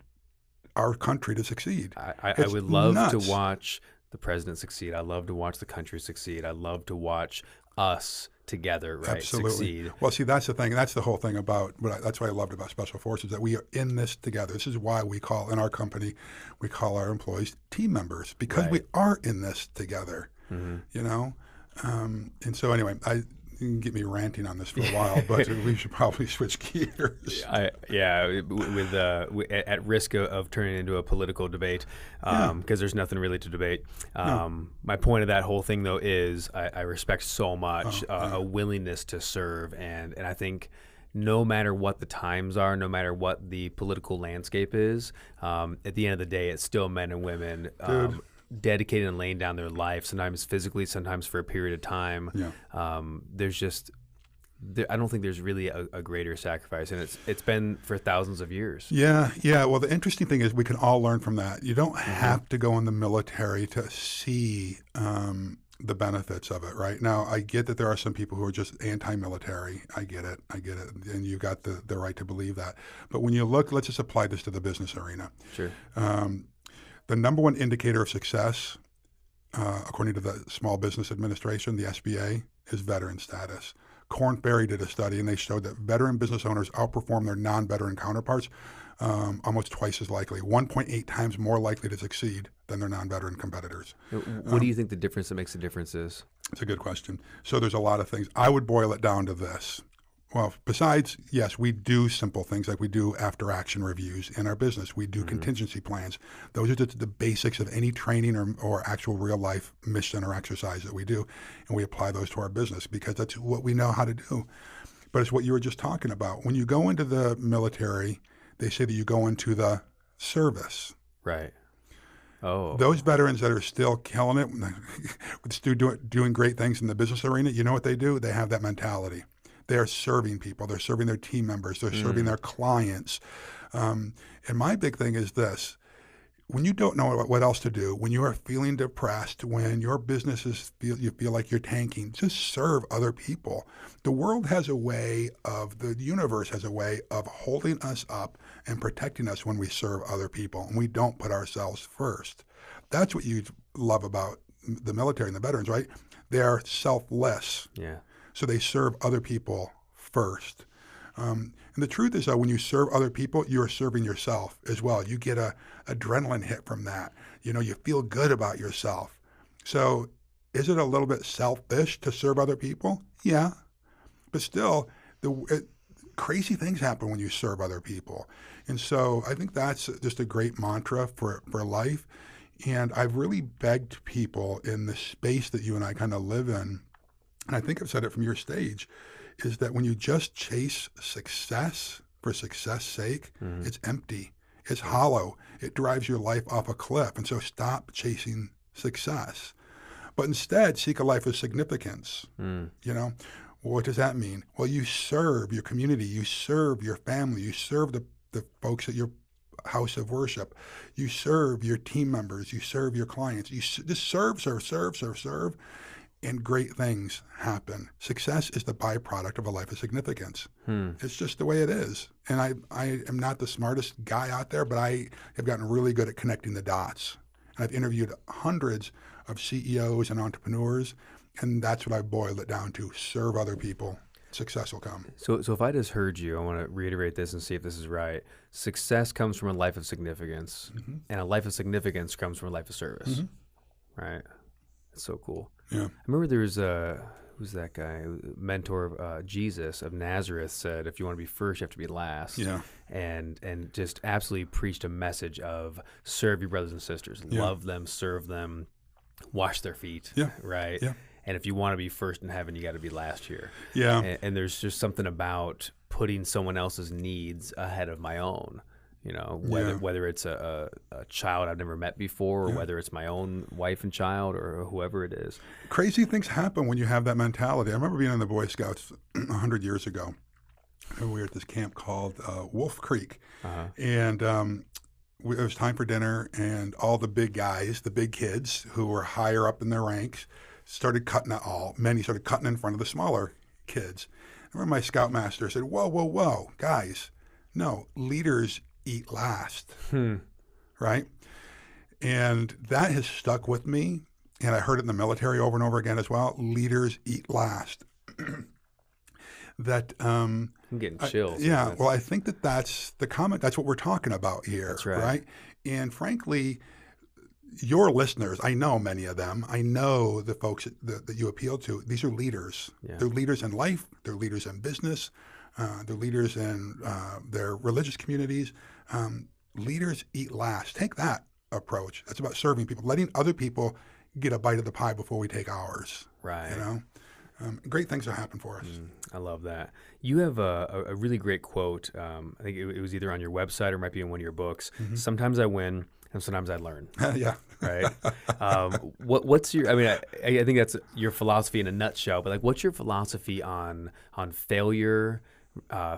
our country to succeed? I would love to watch the president succeed. I love to watch the country succeed. I love to watch us together, right? Absolutely. Succeed. Well, see, that's the thing. That's the whole thing about, that's what I loved about Special Forces, that we are in this together. This is why we call, in our company, we call our employees team members, because we are in this together, you know? And so anyway, you can get me ranting on this for a while, but we should probably switch gears. At risk of turning into a political debate, because there's nothing really to debate. My point of that whole thing, though, is I respect so much a willingness to serve, and I think no matter what the times are, no matter what the political landscape is, at the end of the day, it's still men and women. Dedicated and laying down their life, sometimes physically, sometimes for a period of time. I don't think there's really a greater sacrifice, and it's been for thousands of years. Yeah. Well, the interesting thing is we can all learn from that. You don't have to go in the military to see the benefits of it, right? Now, I get that there are some people who are just anti-military. I get it. And you've got the right to believe that. But when you look, let's just apply this to the business arena. Sure. The number one indicator of success, according to the Small Business Administration, the SBA, is veteran status. Korn Ferry did a study, and they showed that veteran business owners outperform their non-veteran counterparts almost twice as likely, 1.8 times more likely to succeed than their non-veteran competitors. What do you think the difference that makes a difference is? It's a good question. So there's a lot of things. I would boil it down to this. Well, besides, yes, we do simple things like we do after-action reviews in our business. We do contingency plans. Those are just the basics of any training or actual real-life mission or exercise that we do, and we apply those to our business because that's what we know how to do. But it's what you were just talking about. When you go into the military, they say that you go into the service. Right. Oh. Those veterans that are still killing it, still doing great things in the business arena, you know what they do? They have that mentality. They are serving people. They're serving their team members. They're serving their clients. And my big thing is this. When you don't know what else to do, when you are feeling depressed, when your businesses you feel like you're tanking, just serve other people. The world has a way the universe has a way of holding us up and protecting us when we serve other people, and we don't put ourselves first. That's what you love about the military and the veterans, right? They are selfless. Yeah. So they serve other people first. And the truth is, though, when you serve other people, you are serving yourself as well. You get a adrenaline hit from that. You know, you feel good about yourself. So is it a little bit selfish to serve other people? Yeah. But still, crazy things happen when you serve other people. And so I think that's just a great mantra for life. And I've really begged people in the space that you and I kind of live in, and I think I've said it from your stage, is that when you just chase success for success' sake, it's empty. It's hollow. It drives your life off a cliff. And so stop chasing success. But instead, seek a life of significance. You know, what does that mean? Well, you serve your community. You serve your family. You serve the folks at your house of worship. You serve your team members. You serve your clients. You just serve. And great things happen. Success is the byproduct of a life of significance. It's just the way it is. And I am not the smartest guy out there, but I have gotten really good at connecting the dots. And I've interviewed hundreds of CEOs and entrepreneurs, and that's what I've boiled it down to. Serve other people. Success will come. So if I just heard you, I want to reiterate this and see if this is right. Success comes from a life of significance, and a life of significance comes from a life of service. Right? That's so cool. Yeah. I remember there was who's that guy? Mentor of Jesus of Nazareth said, if you want to be first, you have to be last. Yeah. And just absolutely preached a message of serve your brothers and sisters, love them, serve them, wash their feet. Yeah. Right. Yeah. And if you want to be first in heaven, you got to be last here. Yeah. And there's just something about putting someone else's needs ahead of my own. You know, whether it's a child I've never met before, or whether it's my own wife and child, or whoever it is. Crazy things happen when you have that mentality. I remember being in the Boy Scouts 100 years ago. We were at this camp called Wolf Creek. And it was time for dinner, and all the big guys, the big kids who were higher up in their ranks, many started cutting in front of the smaller kids. I remember my scoutmaster said, whoa, guys, no, leaders eat last, right? And that has stuck with me, and I heard it in the military over and over again as well. Leaders eat last. that I'm getting chills. yeah, well, I think that's the comment. That's what we're talking about here, That's right. right? And frankly, your listeners, I know many of them. I know the folks that you appeal to. These are leaders. Yeah. They're leaders in life. They're leaders in business. They're leaders in their religious communities. Leaders eat last. Take that approach. That's about serving people, letting other people get a bite of the pie before we take ours. Right. You know, great things will happen for us. I love that. You have a really great quote. I think it was either on your website or might be in one of your books. Sometimes I win and sometimes I learn. Yeah. Right. What's your? I mean, I think that's your philosophy in a nutshell. But like, what's your philosophy on failure,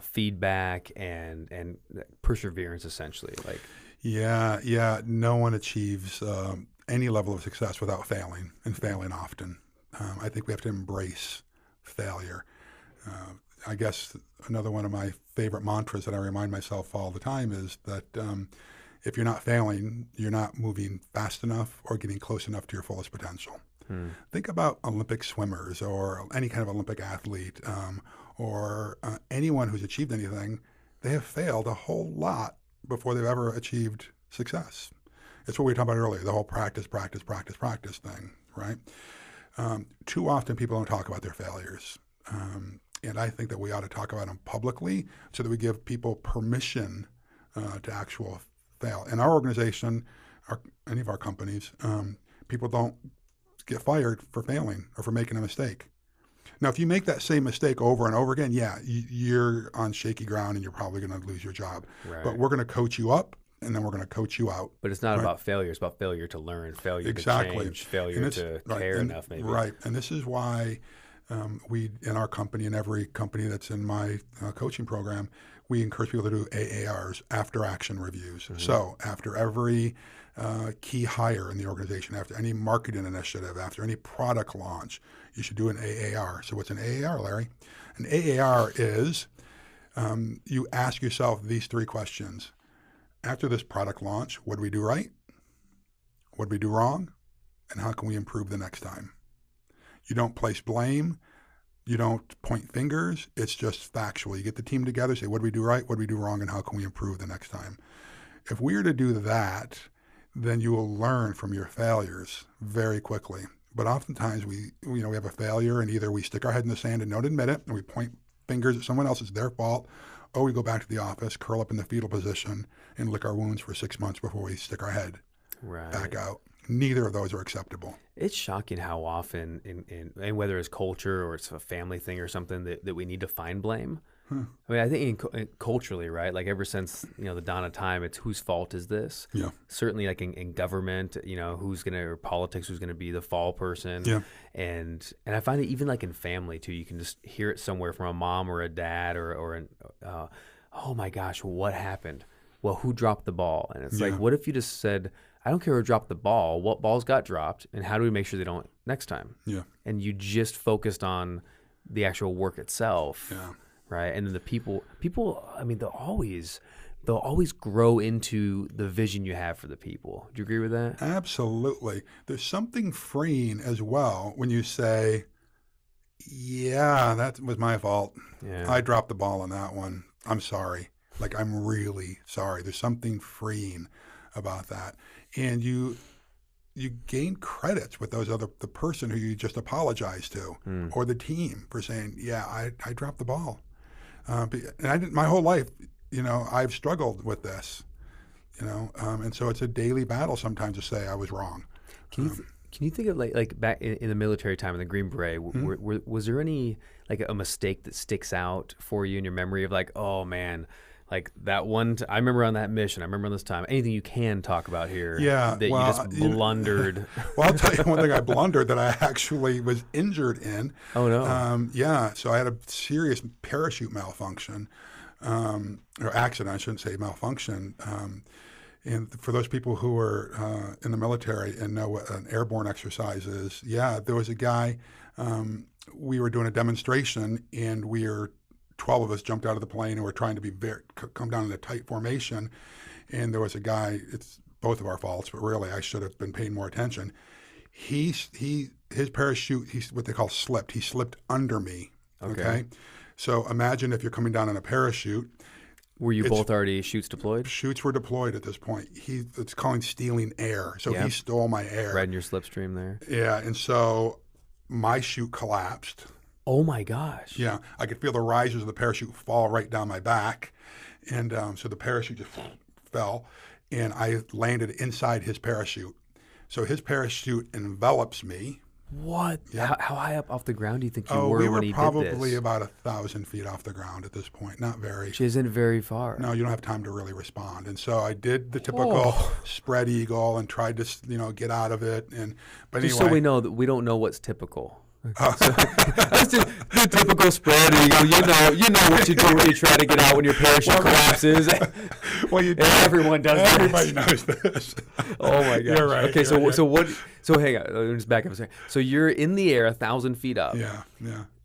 feedback, and perseverance? Essentially, like. Yeah. No one achieves any level of success without failing, and failing often. I think we have to embrace failure. I guess another one of my favorite mantras that I remind myself all the time is that if you're not failing, you're not moving fast enough or getting close enough to your fullest potential. Think about Olympic swimmers or any kind of Olympic athlete or anyone who's achieved anything. They have failed a whole lot before they've ever achieved success. It's what we were talking about earlier, the whole practice thing, right? Too often people don't talk about their failures. And I think that we ought to talk about them publicly so that we give people permission to actual fail. In our organization, any of our companies, people don't get fired for failing or for making a mistake. Now, if you make that same mistake over and over again, yeah, you're on shaky ground and you're probably going to lose your job. Right. But we're going to coach you up and then we're going to coach you out. But it's not about failure. It's about failure to learn, failure to change, failure to care enough, maybe. Right. And this is why we, in our company, and every company that's in my coaching program, we encourage people to do AARs, after action reviews. So after every key hire in the organization, after any marketing initiative, after any product launch, you should do an AAR. So what's an AAR, Larry? An AAR is you ask yourself these three questions. After this product launch, what did we do right? What did we do wrong? And how can we improve the next time? You don't place blame. You don't point fingers. It's just factual. You get the team together, say, what did we do right? What did we do wrong? And how can we improve the next time? If we are to do that, then you will learn from your failures very quickly. But oftentimes we have a failure and either we stick our head in the sand and don't admit it and we point fingers at someone else, it's their fault, or we go back to the office, curl up in the fetal position and lick our wounds for 6 months before we stick our head back out. Neither of those are acceptable. It's shocking how often, and whether it's culture or it's a family thing or something, that we need to find blame. I mean, I think culturally, right? Like ever since the dawn of time, it's whose fault is this? Yeah. Certainly, like in government, or politics, who's gonna be the fall person? Yeah. And I find it even like in family too. You can just hear it somewhere from a mom or a dad oh my gosh, what happened? Well, who dropped the ball? And it's like, what if you just said, I don't care who dropped the ball. What balls got dropped, and how do we make sure they don't next time? Yeah. And you just focused on the actual work itself. Yeah. Right. And then the people, I mean, they'll always grow into the vision you have for the people. Do you agree with that? Absolutely. There's something freeing as well when you say, yeah, that was my fault. Yeah. I dropped the ball on that one. I'm sorry. Like, I'm really sorry. There's something freeing about that. And you gain credits with the person who you just apologized to or the team for saying, yeah, I dropped the ball. And my whole life, I've struggled with this, and so it's a daily battle sometimes to say I was wrong. Can you think of like back in the military time in the Green Beret, was there any like a mistake that sticks out for you in your memory of like, oh man, like that one, I remember on that mission, I remember on this time, anything you can talk about here you just blundered? Well, I'll tell you one thing I blundered that I actually was injured in. Oh, no. So I had a serious parachute malfunction, or accident, I shouldn't say malfunction. And for those people who are in the military and know what an airborne exercise is, there was a guy, we were doing a demonstration and 12 of us jumped out of the plane and we're trying to come down in a tight formation. And there was a guy, it's both of our faults, but really I should have been paying more attention. His parachute, what they call slipped. He slipped under me Okay. So imagine if you're coming down on a parachute. Were you both already chutes deployed? Chutes were deployed at this point. It's calling stealing air. So he stole my air. Right in your slipstream there. Yeah. And so my chute collapsed. Oh my gosh. Yeah. I could feel the risers of the parachute fall right down my back. And so the parachute just fell, and I landed inside his parachute. So his parachute envelops me. What? Yeah. How high up off the ground do you think you Oh, were we when were he probably did this? about 1,000 feet off the ground at this point. Not very. Which isn't very far. No, you don't have time to really respond. And so I did the typical spread eagle and tried to, get out of it. But Just anyway, so we know that we don't know what's typical. That's just the typical spread eagle. You know what you do when you try to get out when your parachute collapses. Well, everyone does. Everybody knows this. Oh my gosh. You're right. Okay, so hang on. Let me just back up a second. So you're in the air 1,000 feet up. Yeah.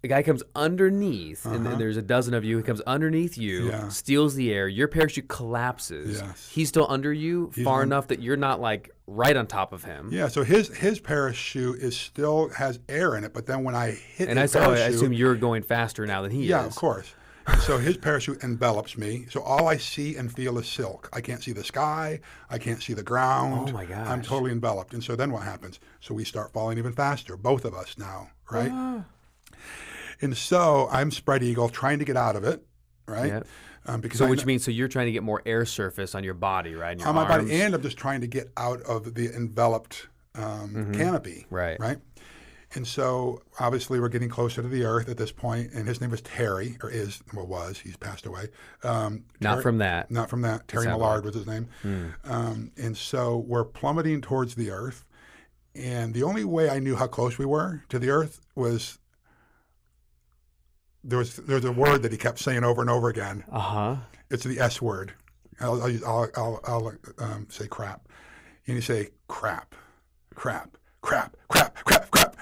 A guy comes underneath, and there's a dozen of you. He comes underneath you, steals the air. Your parachute collapses. Yes. He's still under you, far enough that you're not like right on top of him. Yeah. So his parachute still has air in it, but then when I hit and his I parachute, assume you're going faster now than he is. Yeah, of course. So his parachute envelops me. So all I see and feel is silk. I can't see the sky. I can't see the ground. Oh my gosh. I'm totally enveloped. And so then what happens? So we start falling even faster, both of us now, right? And so I'm spread eagle trying to get out of it, right? Yep. Which means you're trying to get more air surface on your body, right? And your on my arms. body, and I'm just trying to get out of the enveloped canopy, right? And so obviously we're getting closer to the earth at this point, and his name was Terry, or was, he's passed away. Not from that. Terry Millard was his name. And so we're plummeting towards the earth, and the only way I knew how close we were to the earth was there's a word that he kept saying over and over again. It's the S word. I'll say crap, and you say crap.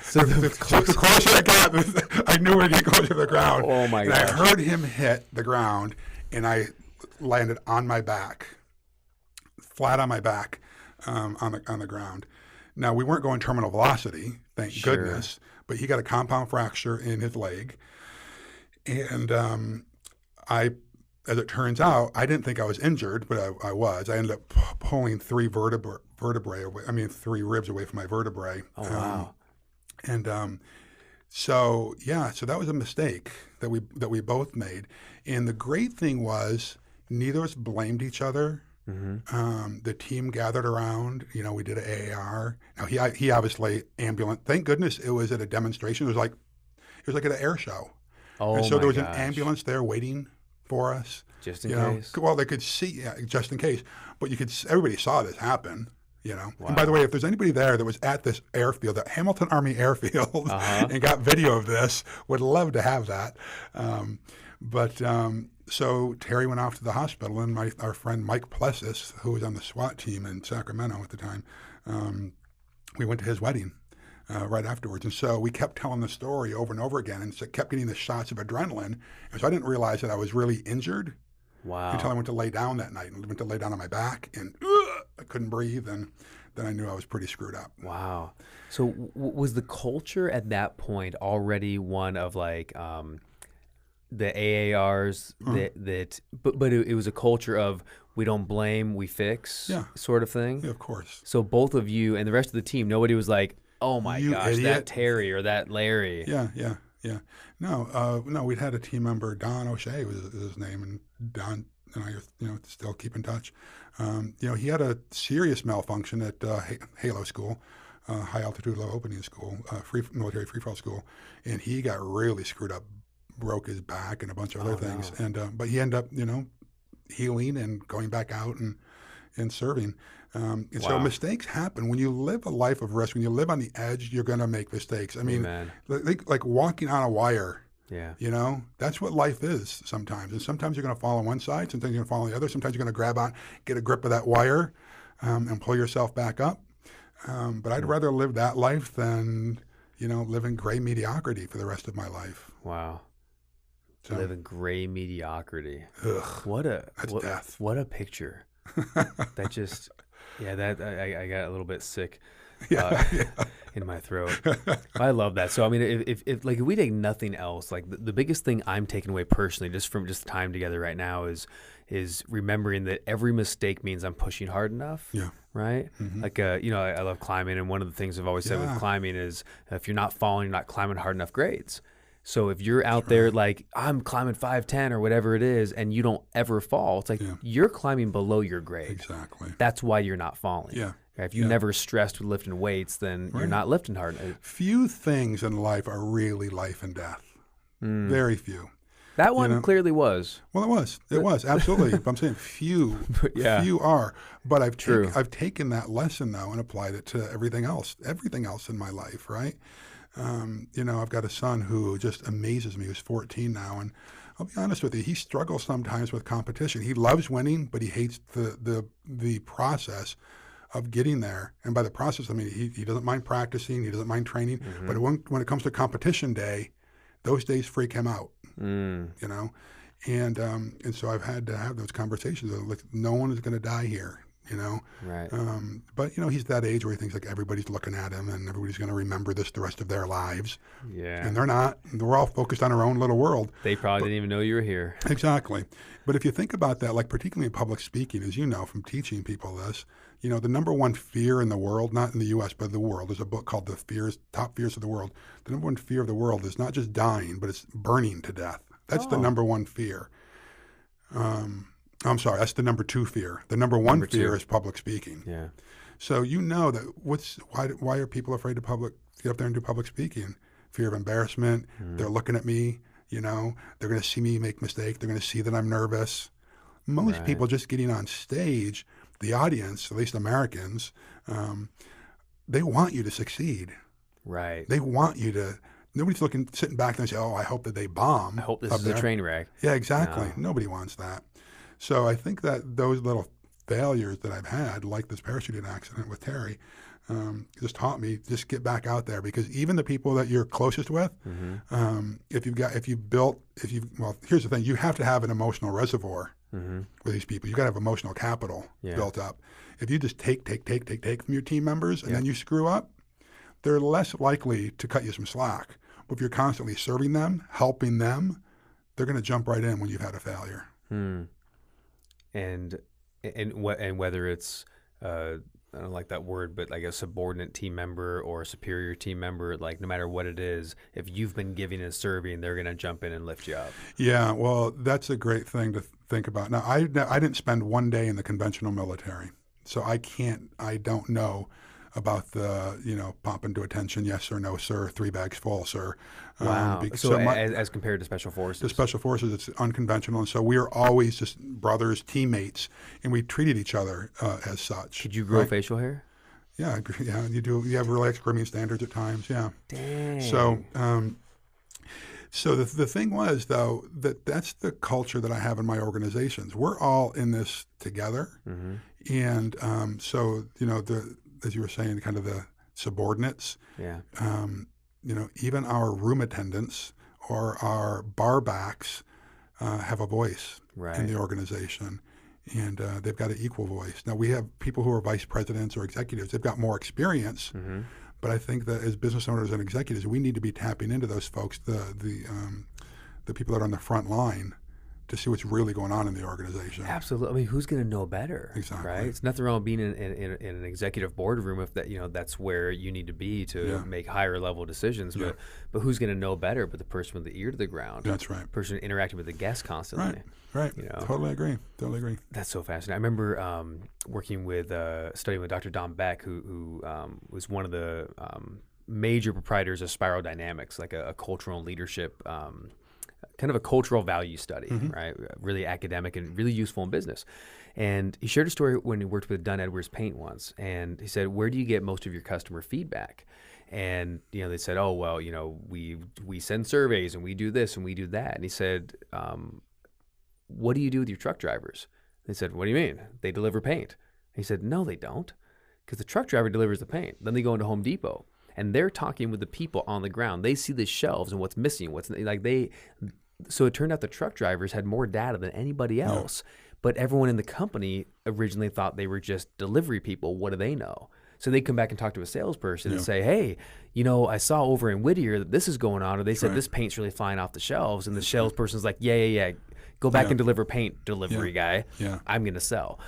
So the closer I got, I knew we were getting closer to the ground. Oh my gosh. And I heard him hit the ground, and I landed on my back, flat on my back, on the ground. Now we weren't going terminal velocity, thank goodness, but he got a compound fracture in his leg, and as it turns out, I didn't think I was injured, but I was. I ended up pulling three ribs away from my vertebrae. Oh, wow. So that was a mistake that we both made. And the great thing was neither of us blamed each other. The team gathered around. We did an AAR. Now he obviously ambulance. Thank goodness it was at a demonstration. It was like at an air show. Oh, and so there was gosh. an ambulance there waiting for us. Just in case? Well, they could see, just in case. But everybody saw this happen, Wow. And by the way, if there's anybody there that was at this airfield, at Hamilton Army Airfield, and got video of this, would love to have that. So Terry went off to the hospital, and our friend Mike Plessis, who was on the SWAT team in Sacramento at the time, we went to his wedding. Right afterwards. And so we kept telling the story over and over again, and so kept getting the shots of adrenaline. And so I didn't realize that I was really injured until I went to lay down that night, and went to lay down on my back, and I couldn't breathe, and then I knew I was pretty screwed up. Wow. So was the culture at that point already one of like the AARs but it was a culture of we don't blame, we fix sort of thing? Yeah, of course. So both of you and the rest of the team, nobody was like, oh my gosh, idiot. that Terry or that Larry. Yeah. No, we'd had a team member, Don O'Shea was his name, and Don and I still keep in touch. He had a serious malfunction at Halo School, High Altitude Low Opening School, military free fall school, and he got really screwed up, broke his back and a bunch of other things, but he ended up, healing and going back out and serving. So mistakes happen. When you live a life of risk, when you live on the edge, you're going to make mistakes. I mean, like walking on a wire. Yeah. That's what life is sometimes. And sometimes you're going to fall on one side, sometimes you're going to fall on the other, sometimes you're going to grab on, get a grip of that wire, and pull yourself back up. But I'd rather live that life than, live in gray mediocrity for the rest of my life. Wow. So, live in gray mediocrity. Ugh. That's death. What a picture. That just, I got a little bit sick in my throat. I love that. So I mean, if we take nothing else, like the biggest thing I'm taking away personally, just from just time together right now, is remembering that every mistake means I'm pushing hard enough. Yeah. Right. Like I love climbing, and one of the things I've always said with climbing is if you're not falling, you're not climbing hard enough grades. So if you're out there like I'm climbing 5'10" or whatever it is, and you don't ever fall, it's like you're climbing below your grade. Exactly. That's why you're not falling. Yeah. If you never stressed with lifting weights, then you're not lifting hard. Few things in life are really life and death. Very few. That one clearly was. Well, it was. It was, absolutely. But I'm saying few. Few are. But I've taken that lesson, though, and applied it to everything else in my life, right? I've got a son who just amazes me, who's 14 now, and I'll be honest with you, he struggles sometimes with competition. He loves winning, but he hates the process of getting there. And by the process, I mean, he doesn't mind practicing, he doesn't mind training, but when it comes to competition day, those days freak him out, And so I've had to have those conversations of, like, no one is going to die here, Right. But he's that age where he thinks like everybody's looking at him and everybody's going to remember this the rest of their lives. Yeah. And they're not. We're all focused on our own little world. They probably didn't even know you were here. Exactly. But if you think about that, like particularly in public speaking, as you know from teaching people this, the number one fear in the world, not in the U.S., but the world, there's a book called Top Fears of the World. The number one fear of the world is not just dying, but it's burning to death. That's the number one fear. I'm sorry, that's the number two fear. The number one fear is public speaking. Yeah. So that why are people afraid to get up there and do public speaking? Fear of embarrassment. They're looking at me, they're going to see me make mistakes. They're going to see that I'm nervous. Most people just getting on stage, the audience, at least Americans, they want you to succeed. Right. They want you to. Nobody's sitting back there and say, "Oh, I hope that they bomb." I hope this is a train wreck. Yeah, exactly. No. Nobody wants that. So I think that those little failures that I've had, like this parachuting accident with Terry, just taught me just get back out there, because even the people that you're closest with, here's the thing: you have to have an emotional reservoir with these people. You got to have emotional capital built up. If you just take from your team members and then you screw up, they're less likely to cut you some slack. But if you're constantly serving them, helping them, they're going to jump right in when you've had a failure. And whether it's I don't like that word, but like a subordinate team member or a superior team member, like no matter what it is, if you've been giving and serving, they're going to jump in and lift you up. Yeah, well, that's a great thing to think about. Now, I didn't spend one day in the conventional military, so I don't know about the, pop into attention, yes or no, sir, 3 bags full, sir. Wow. As compared to Special Forces? The Special Forces, it's unconventional. And so we are always just brothers, teammates, and we treated each other as such. Did you grow facial hair? Yeah, you do. You have relaxed grooming standards at times, yeah. Dang. So the thing was, though, that's the culture that I have in my organizations. We're all in this together. And as you were saying, kind of the subordinates. Yeah. Even our room attendants or our bar backs have a voice in the organization, and they've got an equal voice. Now, we have people who are vice presidents or executives. They've got more experience, but I think that as business owners and executives, we need to be tapping into those folks, the people that are on the front line, to see what's really going on in the organization. Absolutely. I mean, who's going to know better? Exactly. Right? It's nothing wrong with being in an executive boardroom if that's where you need to be to make higher level decisions. Yeah. But who's going to know better but the person with the ear to the ground? That's right. The person interacting with the guests constantly. Right. Totally agree. That's so fascinating. I remember studying with Dr. Don Beck, who was one of the major proprietors of Spiral Dynamics, like a cultural and leadership kind of a cultural value study, right? Really academic and really useful in business. And he shared a story when he worked with Dunn Edwards Paint once. And he said, where do you get most of your customer feedback? And, they said, oh, well, we send surveys and we do this and we do that. And he said, what do you do with your truck drivers? They said, what do you mean? They deliver paint. He said, no, they don't, because the truck driver delivers the paint. Then they go into Home Depot and they're talking with the people on the ground. They see the shelves and what's missing, so it turned out the truck drivers had more data than anybody else, but everyone in the company originally thought they were just delivery people. What do they know? So they come back and talk to a salesperson and say, hey, I saw over in Whittier that this is going on, or they said this paint's really flying off the shelves, and the salesperson's like, yeah. Go back and deliver paint, delivery guy. Yeah. I'm going to sell.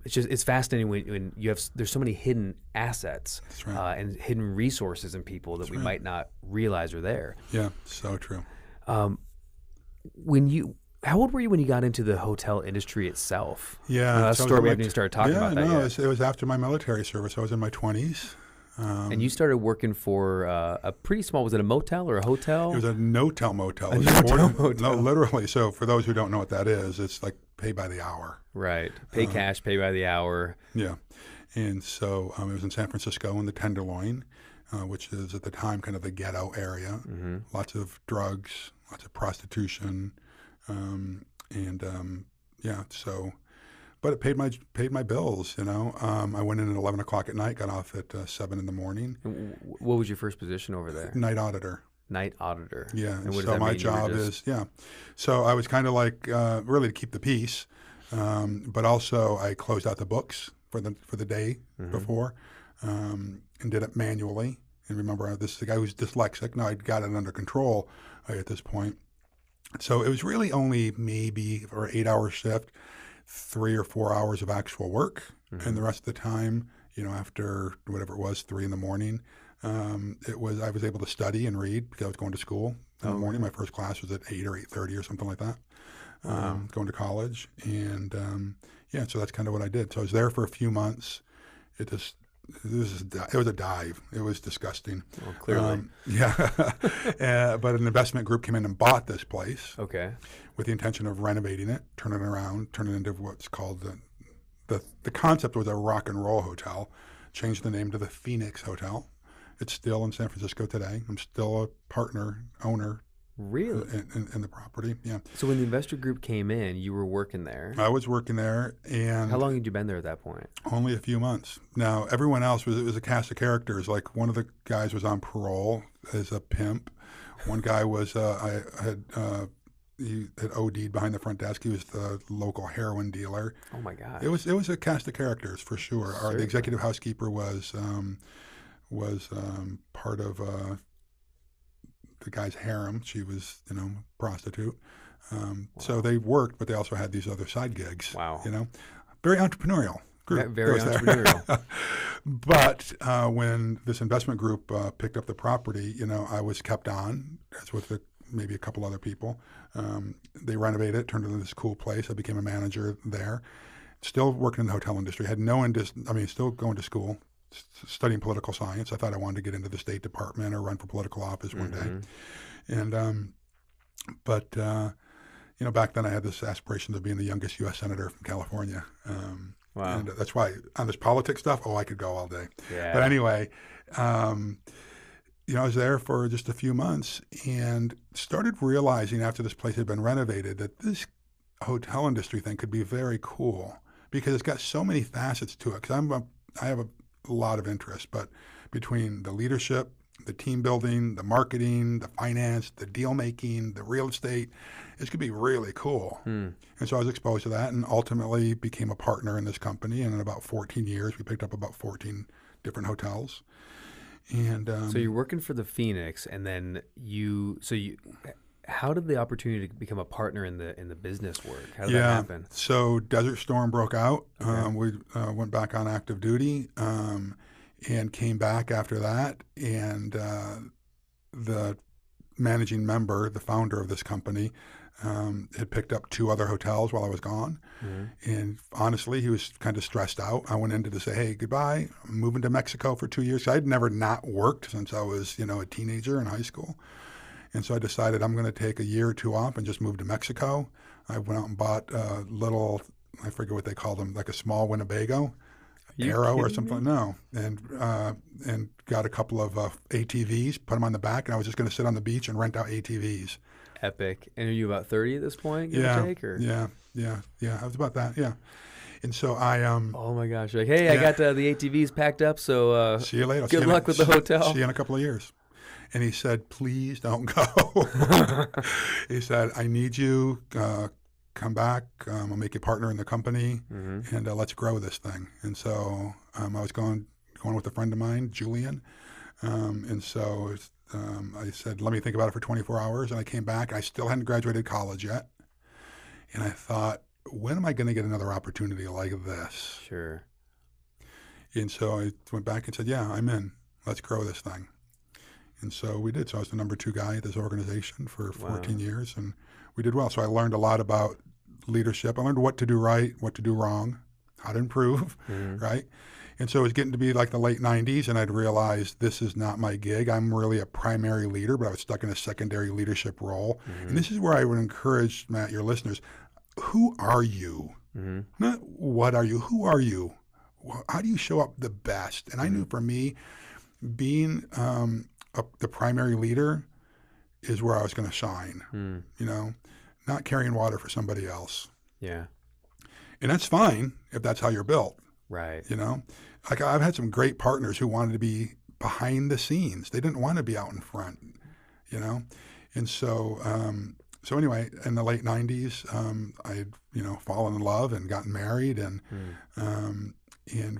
It's fascinating when there's so many hidden assets and hidden resources in people that we might not realize are there. Yeah, so true. How old were you when you got into the hotel industry itself? Yeah. That's a story we haven't even started talking about that yet. It was after my military service. I was in my 20s. And you started working for a pretty small, was it a motel or a hotel? It was a no-tell motel. Motel. No, literally. So for those who don't know what that is, it's like pay by the hour. Right. Pay cash, pay by the hour. Yeah. And so it was in San Francisco in the Tenderloin, which is at the time kind of the ghetto area. Mm-hmm. Lots of drugs, lots of prostitution. But it paid my bills, I went in at 11 o'clock at night, got off at 7 in the morning. What was your first position over there? Night auditor. Night auditor. Yeah. And what so my job is, So I was kind of like really to keep the peace, but also I closed out the books for the day before and did it manually. And remember, this is the guy who's dyslexic. Now I'd got it under control at this point. So it was really only maybe for an 8-hour shift, 3 or 4 hours of actual work. And the rest of the time, after whatever it was, 3 in the morning, I was able to study and read because I was going to school in the morning. My first class was at 8 or 8:30 or something like that. Going to college. And so that's kind of what I did. So I was there for a few months. It was a dive. It was disgusting. Well, clearly. But an investment group came in and bought this place. Okay. With the intention of renovating it, turning it around, turn it into what's called the concept was a rock and roll hotel. Changed the name to the Phoenix Hotel. It's still in San Francisco today. I'm still a partner, owner. Really? In the property, yeah. So when the investor group came in, you were working there? I was working there. And how long had you been there at that point? Only a few months. Now, everyone else, it was a cast of characters. Like one of the guys was on parole as a pimp. One guy was, he had OD'd behind the front desk. He was the local heroin dealer. Oh my God. It was a cast of characters for sure. The executive housekeeper was part of the guy's harem. She was, prostitute. Wow. So they worked, but they also had these other side gigs. Wow. Very entrepreneurial group. Very entrepreneurial. But when this investment group picked up the property, I was kept on, as with maybe a couple other people. They renovated it, turned it into this cool place. I became a manager there. Still working in the hotel industry. Had no still going to school, studying political science. I thought I wanted to get into the State Department or run for political office one day. And back then I had this aspiration of being the youngest U.S. Senator from California. Wow. And that's why on this politics stuff, I could go all day. Yeah. But anyway, I was there for just a few months and started realizing after this place had been renovated that this hotel industry thing could be very cool because it's got so many facets to it. Because I have a lot of interest, but between the leadership, the team building, the marketing, the finance, the deal making, the real estate, this could be really cool. And so I was exposed to that and ultimately became a partner in this company. And in about 14 years, we picked up about 14 different hotels. And so you're working for the Phoenix, and then how did the opportunity to become a partner in the business work? How did that happen? So Desert Storm broke out. Okay. We went back on active duty and came back after that. And the managing member, the founder of this company, had picked up 2 other hotels while I was gone. And honestly, he was kind of stressed out. I went in to say, hey, goodbye. I'm moving to Mexico for 2 years. I'd never not worked since I was, a teenager in high school. And so I decided I'm going to take a year or 2 off and just move to Mexico. I went out and bought a little, I forget what they call them, like a small Winnebago, Arrow or something. No. And got a couple of ATVs, put them on the back, and I was just going to sit on the beach and rent out ATVs. Epic. And are you about 30 at this point, give or take? Or? Yeah. I was about that, yeah. And so I oh my gosh. You're like, hey, I got the ATVs packed up, so see you later. Good luck with the hotel. See you in a couple of years. And he said, please don't go. He said, I need you. Come back. I'll make you partner in the company, and let's grow this thing. And so I was going going with a friend of mine, Julian. And so I said, let me think about it for 24 hours. And I came back. I still hadn't graduated college yet. And I thought, when am I going to get another opportunity like this? Sure. And so I went back and said, yeah, I'm in. Let's grow this thing. And so we did. So I was the number 2 guy at this organization for 14 years, and we did well. So I learned a lot about leadership. I learned what to do right, what to do wrong, how to improve, right? And so it was getting to be like the late 90s, and I'd realized this is not my gig. I'm really a primary leader, but I was stuck in a secondary leadership role. And this is where I would encourage, Matt, your listeners, who are you? Not what are you? Who are you? How do you show up the best? And I knew for me, being the primary leader is where I was going to shine, you know, not carrying water for somebody else. Yeah. And that's fine if that's how you're built. Right. You know, like I've had some great partners who wanted to be behind the scenes. They didn't want to be out in front, you know? And so, so anyway, in the late 90s, I'd, you know, fallen in love and gotten married, and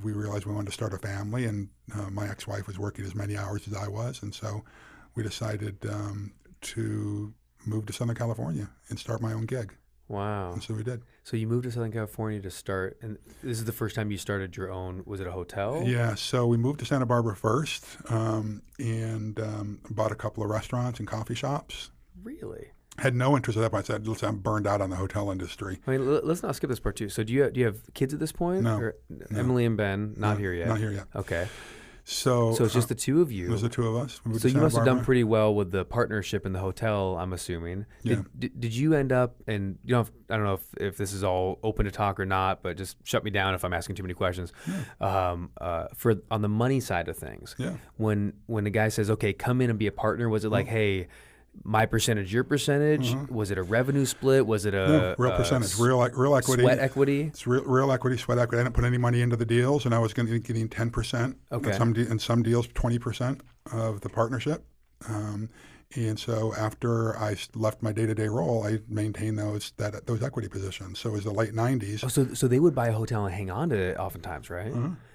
we realized we wanted to start a family, and my ex-wife was working as many hours as I was. And so we decided to move to Southern California and start my own gig. Wow. And so we did. So you moved to Southern California to start, and this is the first time you started your own, was it a hotel? Yeah, so we moved to Santa Barbara first, and bought a couple of restaurants and coffee shops. Really? Had no interest at that point. I said, listen, I'm burned out on the hotel industry. I mean, let's not skip this part too. So do you have kids at this point? No. Or No. Emily and Ben, not here yet? Not here yet. Okay. So it's just the two of you. It was the two of us. So you must have done pretty well with the partnership in the hotel, I'm assuming. Yeah. Did you end up, and you know, I don't know if this is all open to talk or not, but just shut me down if I'm asking too many questions. Yeah. For on the money side of things, yeah. When the guy says, okay, come in and be a partner, was it like, hey, my percentage, your percentage? Was it a revenue split? Was it a real percentage, real equity, sweat equity? It's real equity, sweat equity. I didn't put any money into the deals, and I was getting 10%. Okay. In some deals, 20% of the partnership. And so after I left my day-to-day role, I maintained those equity positions. So it was the late 90s. Oh, so they would buy a hotel and hang on to it oftentimes, right?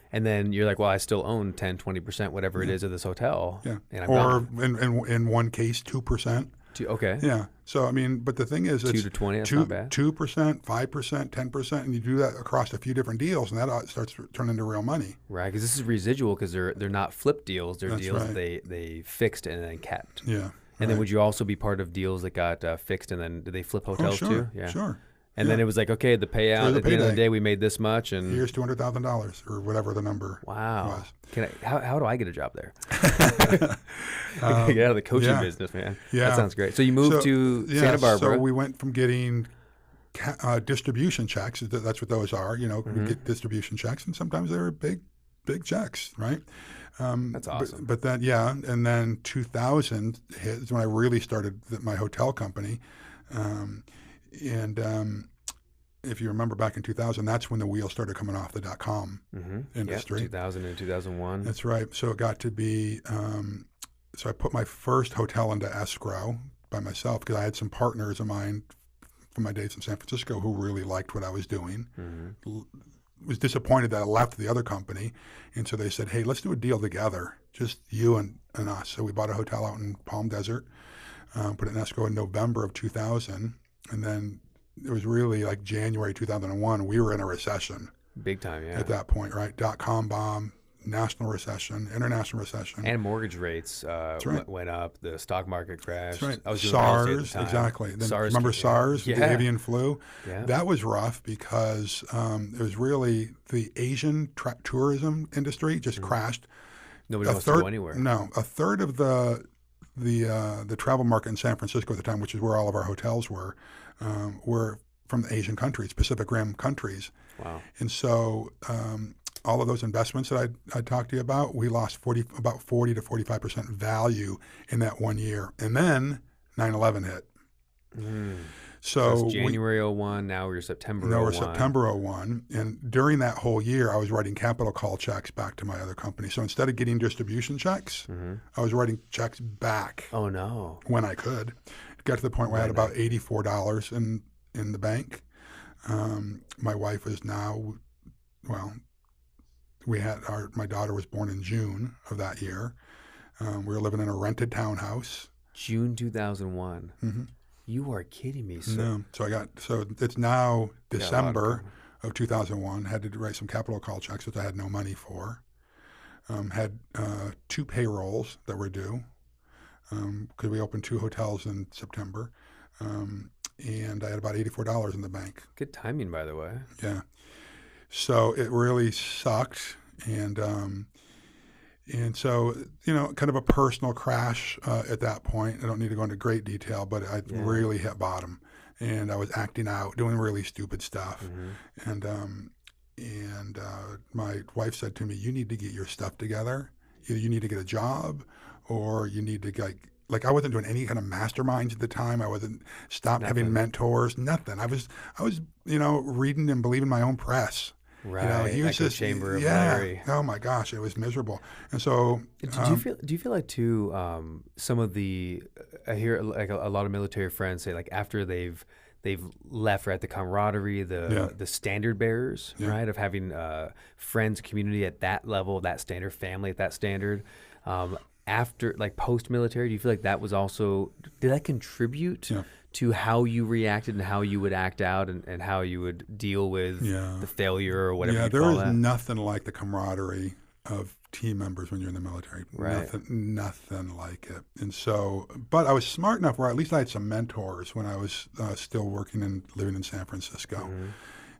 And then you're like, well, I still own 10, 20%, whatever it is of this hotel. Yeah. And I'm or gone. In one case, 2%. Okay. Yeah. So, I mean, but the thing is, 2 to 20, that's not bad. 2%, 5%, 10%, and you do that across a few different deals, and that starts to turn into real money. Right, because this is residual, because they're not flip deals. They're That's deals right. they fixed and then kept. Yeah. And then would you also be part of deals that got fixed and then did they flip hotels too? Yeah. Sure. And then it was like, okay, the payout at the end of the day, we made this much, and here's $200,000 or whatever the number was. How do I get a job there? Get out of the coaching business, man. Yeah. That sounds great. So you moved to Santa Barbara. So we went from getting distribution checks. That's what those are. You know, we get distribution checks, and sometimes they were big checks, right? That's awesome. But then, and then 2000 hit is when I really started my hotel company. If you remember back in 2000, that's when the wheels started coming off the .com industry. 2000 and 2001. That's right. So it got to be, so I put my first hotel into escrow by myself because I had some partners of mine from my days in San Francisco who really liked what I was doing. Was disappointed that I left the other company. And so they said, hey, let's do a deal together, just you and us. So we bought a hotel out in Palm Desert, put it in escrow in November of 2000. And then it was really like January 2001. We were in a recession. Big time, yeah. At that point, right? .com bomb, national recession, international recession. And mortgage rates right. went up. The stock market crashed. That's right. I was doing SARS, real estate at the time. exactly. Then SARS remember SARS, yeah. the avian flu? Yeah. That was rough because it was really the Asian tourism industry just crashed. Nobody wants to go anywhere. No, a third of the travel market in San Francisco at the time, which is where all of our hotels were from the Asian countries, Pacific Rim countries. Wow. And so all of those investments that I talked to you about, we lost about 40 to 45% value in that 1 year. And then 9/11 hit. So it's January 01, now we're September 01. No, we're September 01. And during that whole year, I was writing capital call checks back to my other company. So instead of getting distribution checks, I was writing checks back. Oh, no. When I could. It got to the point where I had about $84 in the bank. My wife is now, well, my daughter was born in June of that year. We were living in a rented townhouse. June 2001. Mm-hmm. You are kidding me. No. So it's now December Yeah, of 2001. Had to write some capital call checks, which I had no money for. Had 2 payrolls that were due because we opened 2 hotels in September. And I had about $84 in the bank. good timing, by the way. Yeah. So it really sucked. And so, kind of a personal crash at that point. I don't need to go into great detail, but I really hit bottom. And I was acting out, doing really stupid stuff. Mm-hmm. And my wife said to me, you need to get your stuff together. Either you need to get a job or you need to like I wasn't doing any kind of masterminds at the time. I wasn't stopped having mentors, nothing. I was reading and believing my own press. Right. He was Echo chamber of Larry. Oh my gosh, it was miserable. And so, do you feel like too? Some of I hear like a lot of military friends say like after they've left, right, the camaraderie, the standard bearers, right, of having friends, community at that level, that standard, family at that standard. After like post military, do you feel like that was also, did that contribute to how you reacted and how you would act out and how you would deal with the failure or whatever? Yeah, there is nothing like the camaraderie of team members when you're in the military. Right. Nothing like it. And so, but I was smart enough where at least I had some mentors when I was still working and living in San Francisco.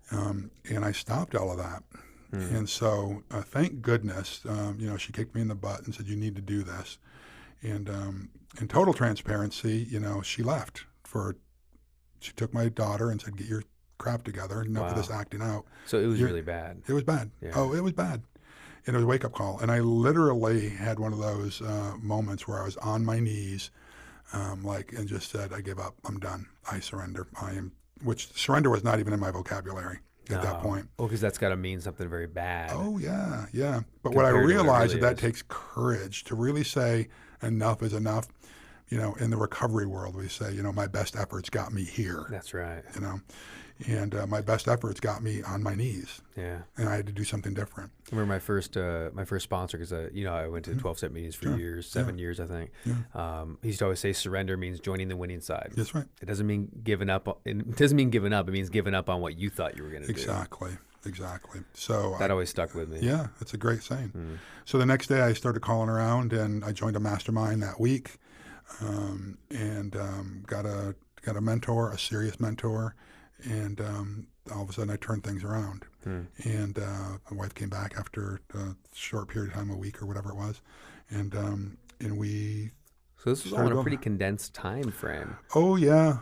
Mm-hmm. And I stopped all of that. Mm-hmm. And so, thank goodness, she kicked me in the butt and said, you need to do this. And in total transparency, she left she took my daughter and said, get your crap together, enough of this acting out. So it was really bad. It was bad. Yeah. Oh, it was bad. And it was a wake-up call. And I literally had one of those moments where I was on my knees, and just said, I give up. I'm done. I surrender. Which surrender was not even in my vocabulary at that point. Well, because that's got to mean something very bad. Oh, yeah, yeah. But what I realized is that takes courage to really say enough is enough. In the recovery world, we say, my best efforts got me here. That's right. And my best efforts got me on my knees. Yeah. And I had to do something different. I remember my first sponsor, because I went to 12-step meetings for years, 7 years, I think. Yeah. He used to always say surrender means joining the winning side. That's right. It doesn't mean giving up. It doesn't mean giving up. It means giving up on what you thought you were going to do. Exactly. So that always stuck with me. Yeah, it's a great saying. So the next day I started calling around and I joined a mastermind that week. And got a mentor, a serious mentor, and all of a sudden I turned things around. And my wife came back after a short period of time, a week or whatever it was, and we. So this was all in a pretty condensed time frame. Oh yeah.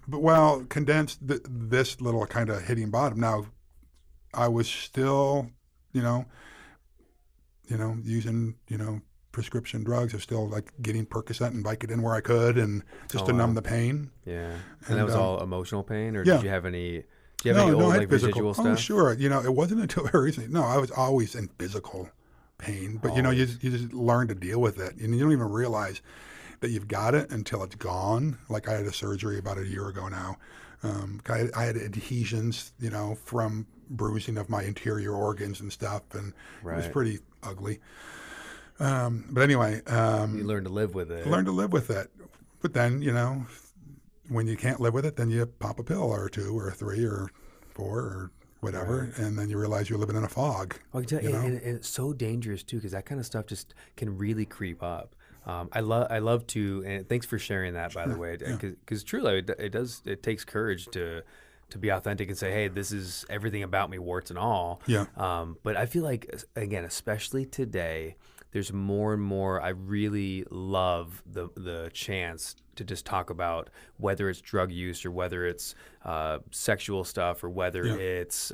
But condensed. This little kind of hitting bottom. Now, I was still, using, prescription drugs. I was still like getting Percocet and Vicodin where I could, and just to numb the pain. Yeah, and that was all emotional pain, or did you have any? Do you have any old like residual stuff? Oh, sure. It wasn't until very recently. No, I was always in physical pain, but you just learn to deal with it, and you don't even realize that you've got it until it's gone. Like I had a surgery about a year ago now. I had adhesions, from bruising of my interior organs and stuff, and it was pretty ugly. But anyway, you learn to live with it. Learn to live with it. But then, when you can't live with it, then you pop a pill or 2 or 3 or 4 or whatever, and then you realize you're living in a fog. Well, and it's so dangerous too, because that kind of stuff just can really creep up. I love to, and thanks for sharing that, by the way, because truly it takes courage to be authentic and say, hey, this is everything about me, warts and all. Yeah. But I feel like, again, especially today, there's more and more. I really love the chance to just talk about whether it's drug use or whether it's sexual stuff or whether it's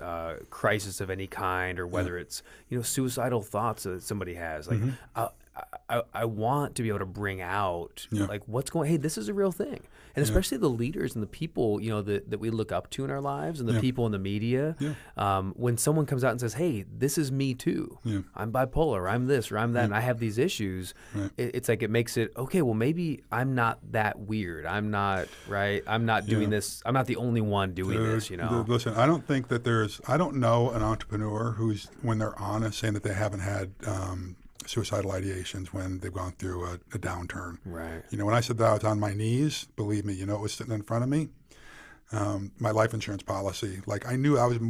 crisis of any kind or whether it's suicidal thoughts that somebody has. Like I want to be able to bring out Yeah. like what's going. Hey, this is a real thing, and especially the leaders and the people that we look up to in our lives, and the people in the media. Yeah. When someone comes out and says, "Hey, this is me too. Yeah. I'm bipolar. Or I'm this, or I'm that, and I have these issues." Right. It's like it makes it okay. Well, maybe I'm not that weird. I'm not right. I'm not doing this. I'm not the only one doing this. Listen, I don't think that I don't know an entrepreneur who's, when they're honest, saying that they haven't had suicidal ideations when they've gone through a downturn. Right. When I said that I was on my knees, believe me, it was sitting in front of me. My life insurance policy, like I knew I was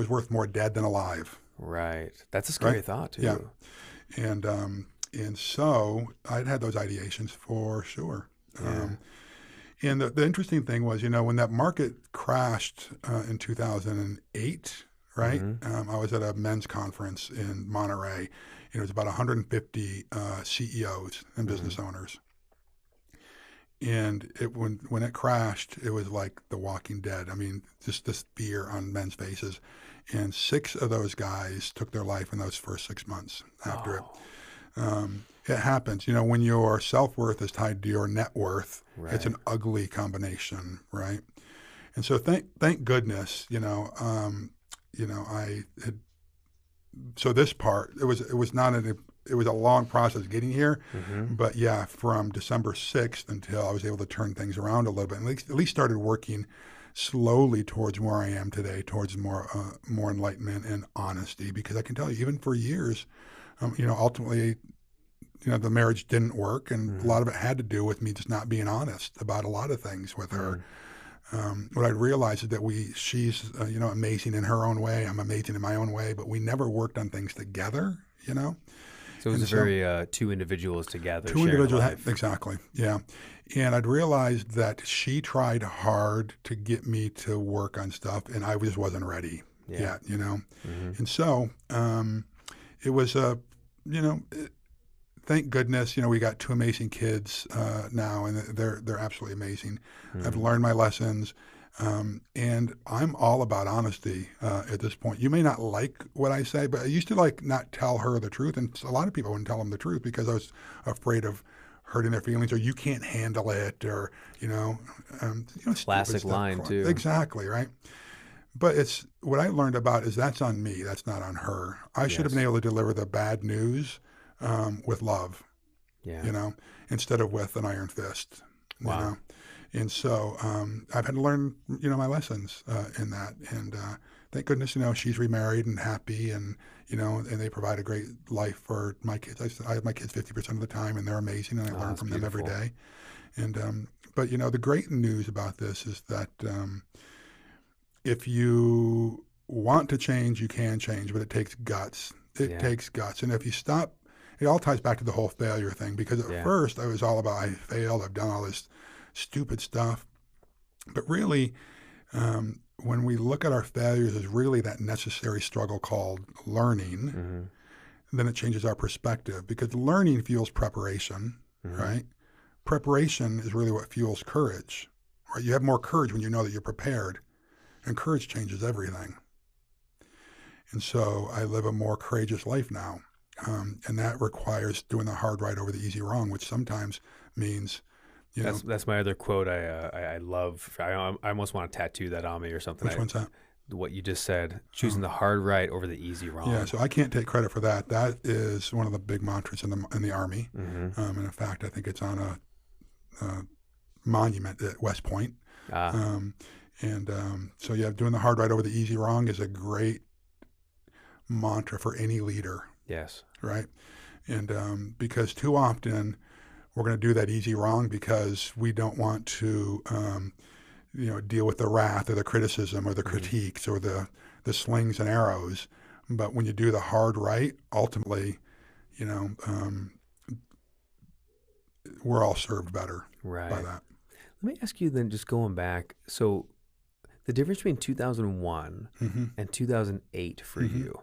worth more dead than alive. Right. That's a scary thought too. Yeah. And so I'd had those ideations for sure. Yeah. And the interesting thing was, when that market crashed in 2008, right? I was at a men's conference in Monterey. It was about 150 CEOs and business owners. And when it crashed, it was like The Walking Dead. I mean, just this fear on men's faces. And 6 of those guys took their life in those first 6 months after it. It happens. When your self-worth is tied to your net worth, it's an ugly combination, right? And so thank goodness, I had, so this part, it was a long process getting here, but yeah, from December 6th until I was able to turn things around a little bit, and at least started working slowly towards where I am today, towards more enlightenment and honesty, because I can tell you, even for years, ultimately, the marriage didn't work, and a lot of it had to do with me just not being honest about a lot of things with her. What I realized is that she's amazing in her own way. I'm amazing in my own way, but we never worked on things together, So it was very two individuals together. Two individuals, exactly, yeah. And I'd realized that she tried hard to get me to work on stuff, and I just wasn't ready yet, And so it was thank goodness, we got 2 amazing kids now, and they're absolutely amazing. I've learned my lessons, and I'm all about honesty at this point. You may not like what I say, but I used to not tell her the truth, and a lot of people wouldn't tell them the truth because I was afraid of hurting their feelings, or you can't handle it, or classic line too. Exactly, right. But it's what I learned about is that's on me. That's not on her. I should have been able to deliver the bad news with love, instead of with an iron fist. Wow. And so I've had to learn, my lessons in that. And thank goodness, she's remarried and happy, and and they provide a great life for my kids. I have my kids 50% of the time, and they're amazing, and I learn from them every day. And but the great news about this is that if you want to change, you can change, but it takes guts. It takes guts, and if you stop. It all ties back to the whole failure thing, because at first I was all about I failed, I've done all this stupid stuff. But really, when we look at our failures as really that necessary struggle called learning, then it changes our perspective, because learning fuels preparation, right? Preparation is really what fuels courage, right? You have more courage when you know that you're prepared, and courage changes everything. And so I live a more courageous life now. And that requires doing the hard right over the easy wrong, which sometimes means, That's my other quote. I love. I almost want to tattoo that on me or something. Which one's that? What you just said, choosing the hard right over the easy wrong. Yeah, so I can't take credit for that. That is one of the big mantras in the Army. And in fact, I think it's on a monument at West Point. So doing the hard right over the easy wrong is a great mantra for any leader. Yes. Right. And because too often we're going to do that easy wrong because we don't want to, deal with the wrath or the criticism or the critiques or the slings and arrows. But when you do the hard right, ultimately, we're all served better by that. Let me ask you then, just going back. So the difference between 2001 and 2008 for you.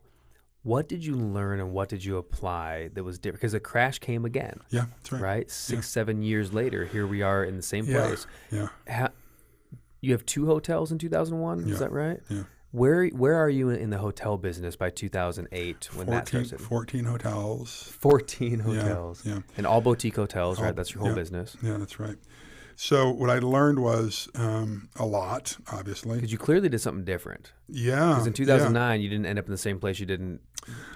What did you learn and what did you apply that was different? Because the crash came again. Yeah, that's right. Right? 7 years later, here we are in the same place. Yeah. You have 2 hotels in 2001, is that right? Yeah. Where are you in the hotel business by 2008 when that started? 14 hotels. 14 hotels. Yeah. And all boutique hotels, right? That's your whole business. Yeah, that's right. So what I learned was a lot, obviously. Because you clearly did something different. Yeah. Because in 2009, you didn't end up in the same place you did in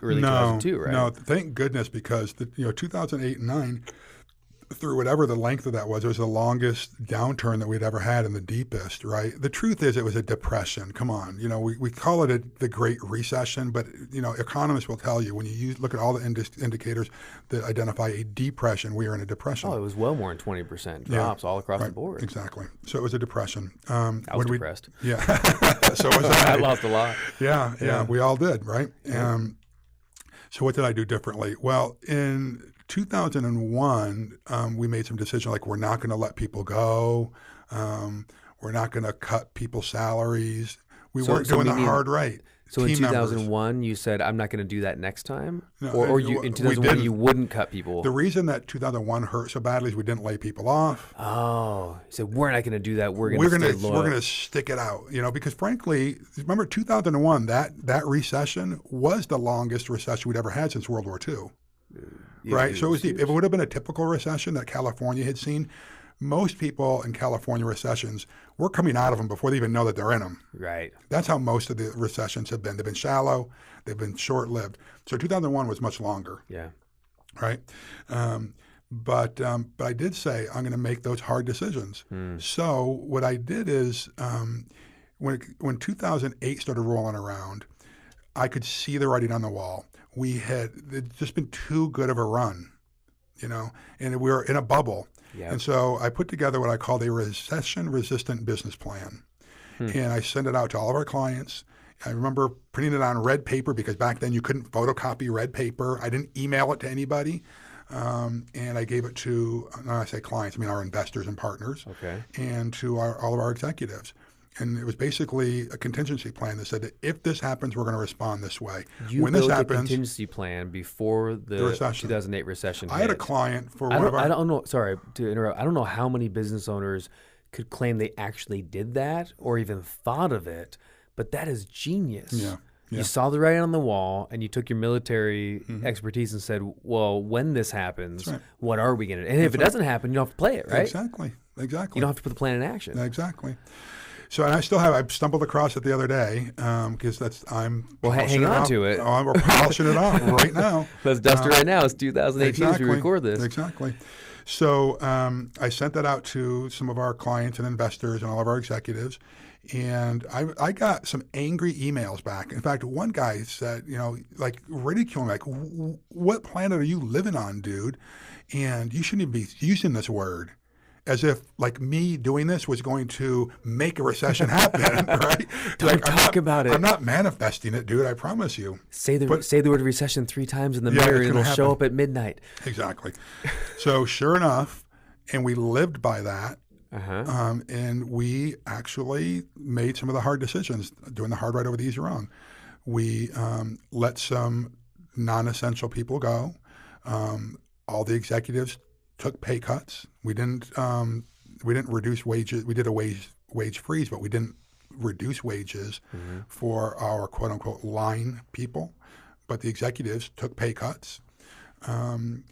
early 2002, right? No, thank goodness, because 2008 and 9, through whatever the length of that was, it was the longest downturn that we'd ever had and the deepest, right? The truth is it was a depression. Come on. We call it the Great Recession, but, economists will tell you when you look at all the indicators that identify a depression, we are in a depression. Oh, it was well more than 20% drops all across the board. Exactly. So it was a depression. I was depressed. Yeah. So was I. I lost a lot. Yeah. We all did, right? Yeah. So what did I do differently? Well, in 2001, we made some decisions like we're not going to let people go. We're not going to cut people's salaries. We weren't doing the hard right. So in 2001, members. You said, I'm not going to do that next time? No, or in 2001, you wouldn't cut people? The reason that 2001 hurt so badly is we didn't lay people off. Oh, you said, we're not going to do that. We're going to stay loyal. We're going to stick it out, because frankly, remember 2001, that recession was the longest recession we'd ever had since World War II. Right? So it was deep. If it would have been a typical recession that California had seen, most people in California recessions, we're coming out of them before they even know that they're in them. Right. That's how most of the recessions have been. They've been shallow. They've been short-lived. So 2001 was much longer. Yeah. Right? But I did say I'm going to make those hard decisions. So what I did is when 2008 started rolling around, I could see the writing on the wall. It's just been too good of a run, and we were in a bubble. Yep. And so I put together what I called a recession-resistant business plan. And I sent it out to all of our clients. I remember printing it on red paper because back then you couldn't photocopy red paper. I didn't email it to anybody. And I gave it to, when I say clients, I mean our investors and partners, and to all of our executives. And it was basically a contingency plan that said that if this happens, we're going to respond this way. When this happens, a contingency plan before the 2008 recession hit. I had a client for I don't know. Sorry to interrupt. I don't know how many business owners could claim they actually did that or even thought of it, but that is genius. Yeah. You saw the writing on the wall, and you took your military expertise and said, "Well, when this happens, what are we going to do?" And if it doesn't happen, you don't have to play it, right? Exactly. You don't have to put the plan in action. Exactly. So and I stumbled across it the other day because hang on to it. We're polishing it off right now. Let's dust it right now. It's 2018 as we record this. Exactly. So I sent that out to some of our clients and investors and all of our executives, and I got some angry emails back. In fact, one guy said, like ridiculing, like, "What planet are you living on, dude? And you shouldn't even be using this word." As if like me doing this was going to make a recession happen, right? Don't talk about it. I'm not manifesting it, dude. I promise you. Say the word recession 3 times in the mirror, and it'll show up at midnight. Exactly. So sure enough, and we lived by that. And we actually made some of the hard decisions, doing the hard right over the easy wrong. We let some non-essential people go. All the executives took pay cuts. We didn't reduce wages. We did a wage freeze, but we didn't reduce wages for our quote unquote line people. But the executives took pay cuts, and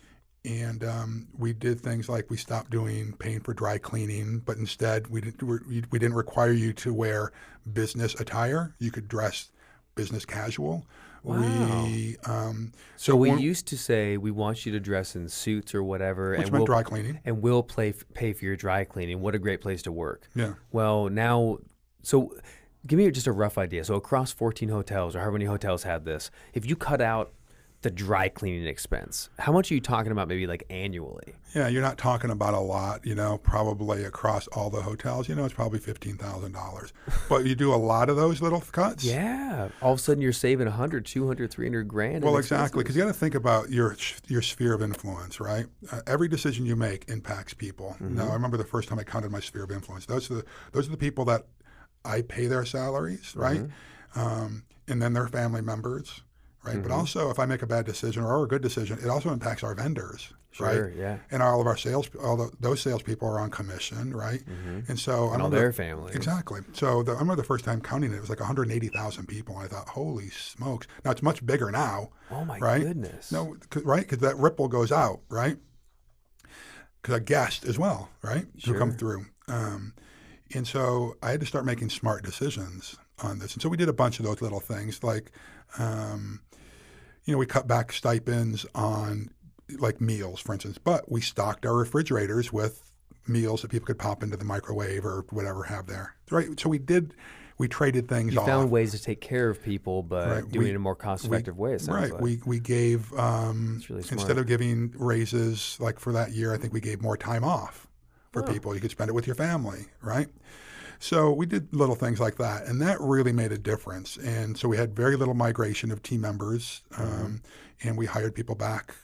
we did things like we stopped paying for dry cleaning, but instead we didn't require you to wear business attire. You could dress business casual. Wow. So we used to say we want you to dress in suits or whatever, which meant dry cleaning, and we'll pay for your dry cleaning. What a great place to work. Yeah. Well, now, so give me just a rough idea. So across 14 hotels, or however many hotels had this, if you cut out the dry cleaning expense, how much are you talking about maybe like annually? Yeah, you're not talking about a lot, probably across all the hotels, it's probably $15,000. But you do a lot of those little cuts. Yeah. All of a sudden you're saving 100, 200, 300 grand. Well, exactly, because you got to think about your sphere of influence, right? Every decision you make impacts people. Now, I remember the first time I counted my sphere of influence. Those are the people that I pay their salaries, right? And then their family members. right? But also, if I make a bad decision or a good decision, it also impacts our vendors, Sure, right? yeah. And all of our those salespeople are on commission, right? And so And all their families. Exactly. So I remember the first time counting it was like 180,000 people, and I thought, holy smokes! Now it's much bigger now. Oh my right? goodness. No, right? Because that ripple goes out, right? Because a guest as well, right? Sure. Who come through. And so I had to start making smart decisions on this. And so we did a bunch of those little things, like, we cut back stipends on like meals, for instance, but we stocked our refrigerators with meals that people could pop into the microwave or whatever have there, right? So we traded things off. You found ways to take care of people, but doing it in a more cost-effective way, it sounds like. We gave, really instead of giving raises, like for that year, I think we gave more time off for people. You could spend it with your family, right? So we did little things like that, and that really made a difference. And so we had very little migration of team members, and we hired people back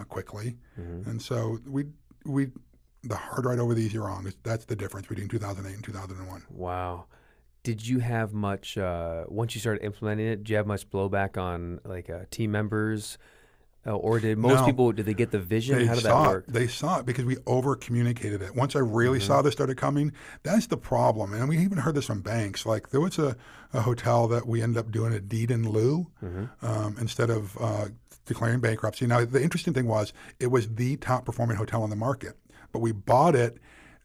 quickly. And so the hard ride over the easy wrong, that's the difference between 2008 and 2001. Wow. Did you have much, once you started implementing it, did you have much blowback on like team members? Or did most people, did they get the vision? How did that work? They saw it because we over-communicated it. Once I really saw this started coming, that's the problem. And we even heard this from banks. Like there was a hotel that we ended up doing a deed in lieu instead of declaring bankruptcy. Now, the interesting thing was it was the top performing hotel in the market, but we bought it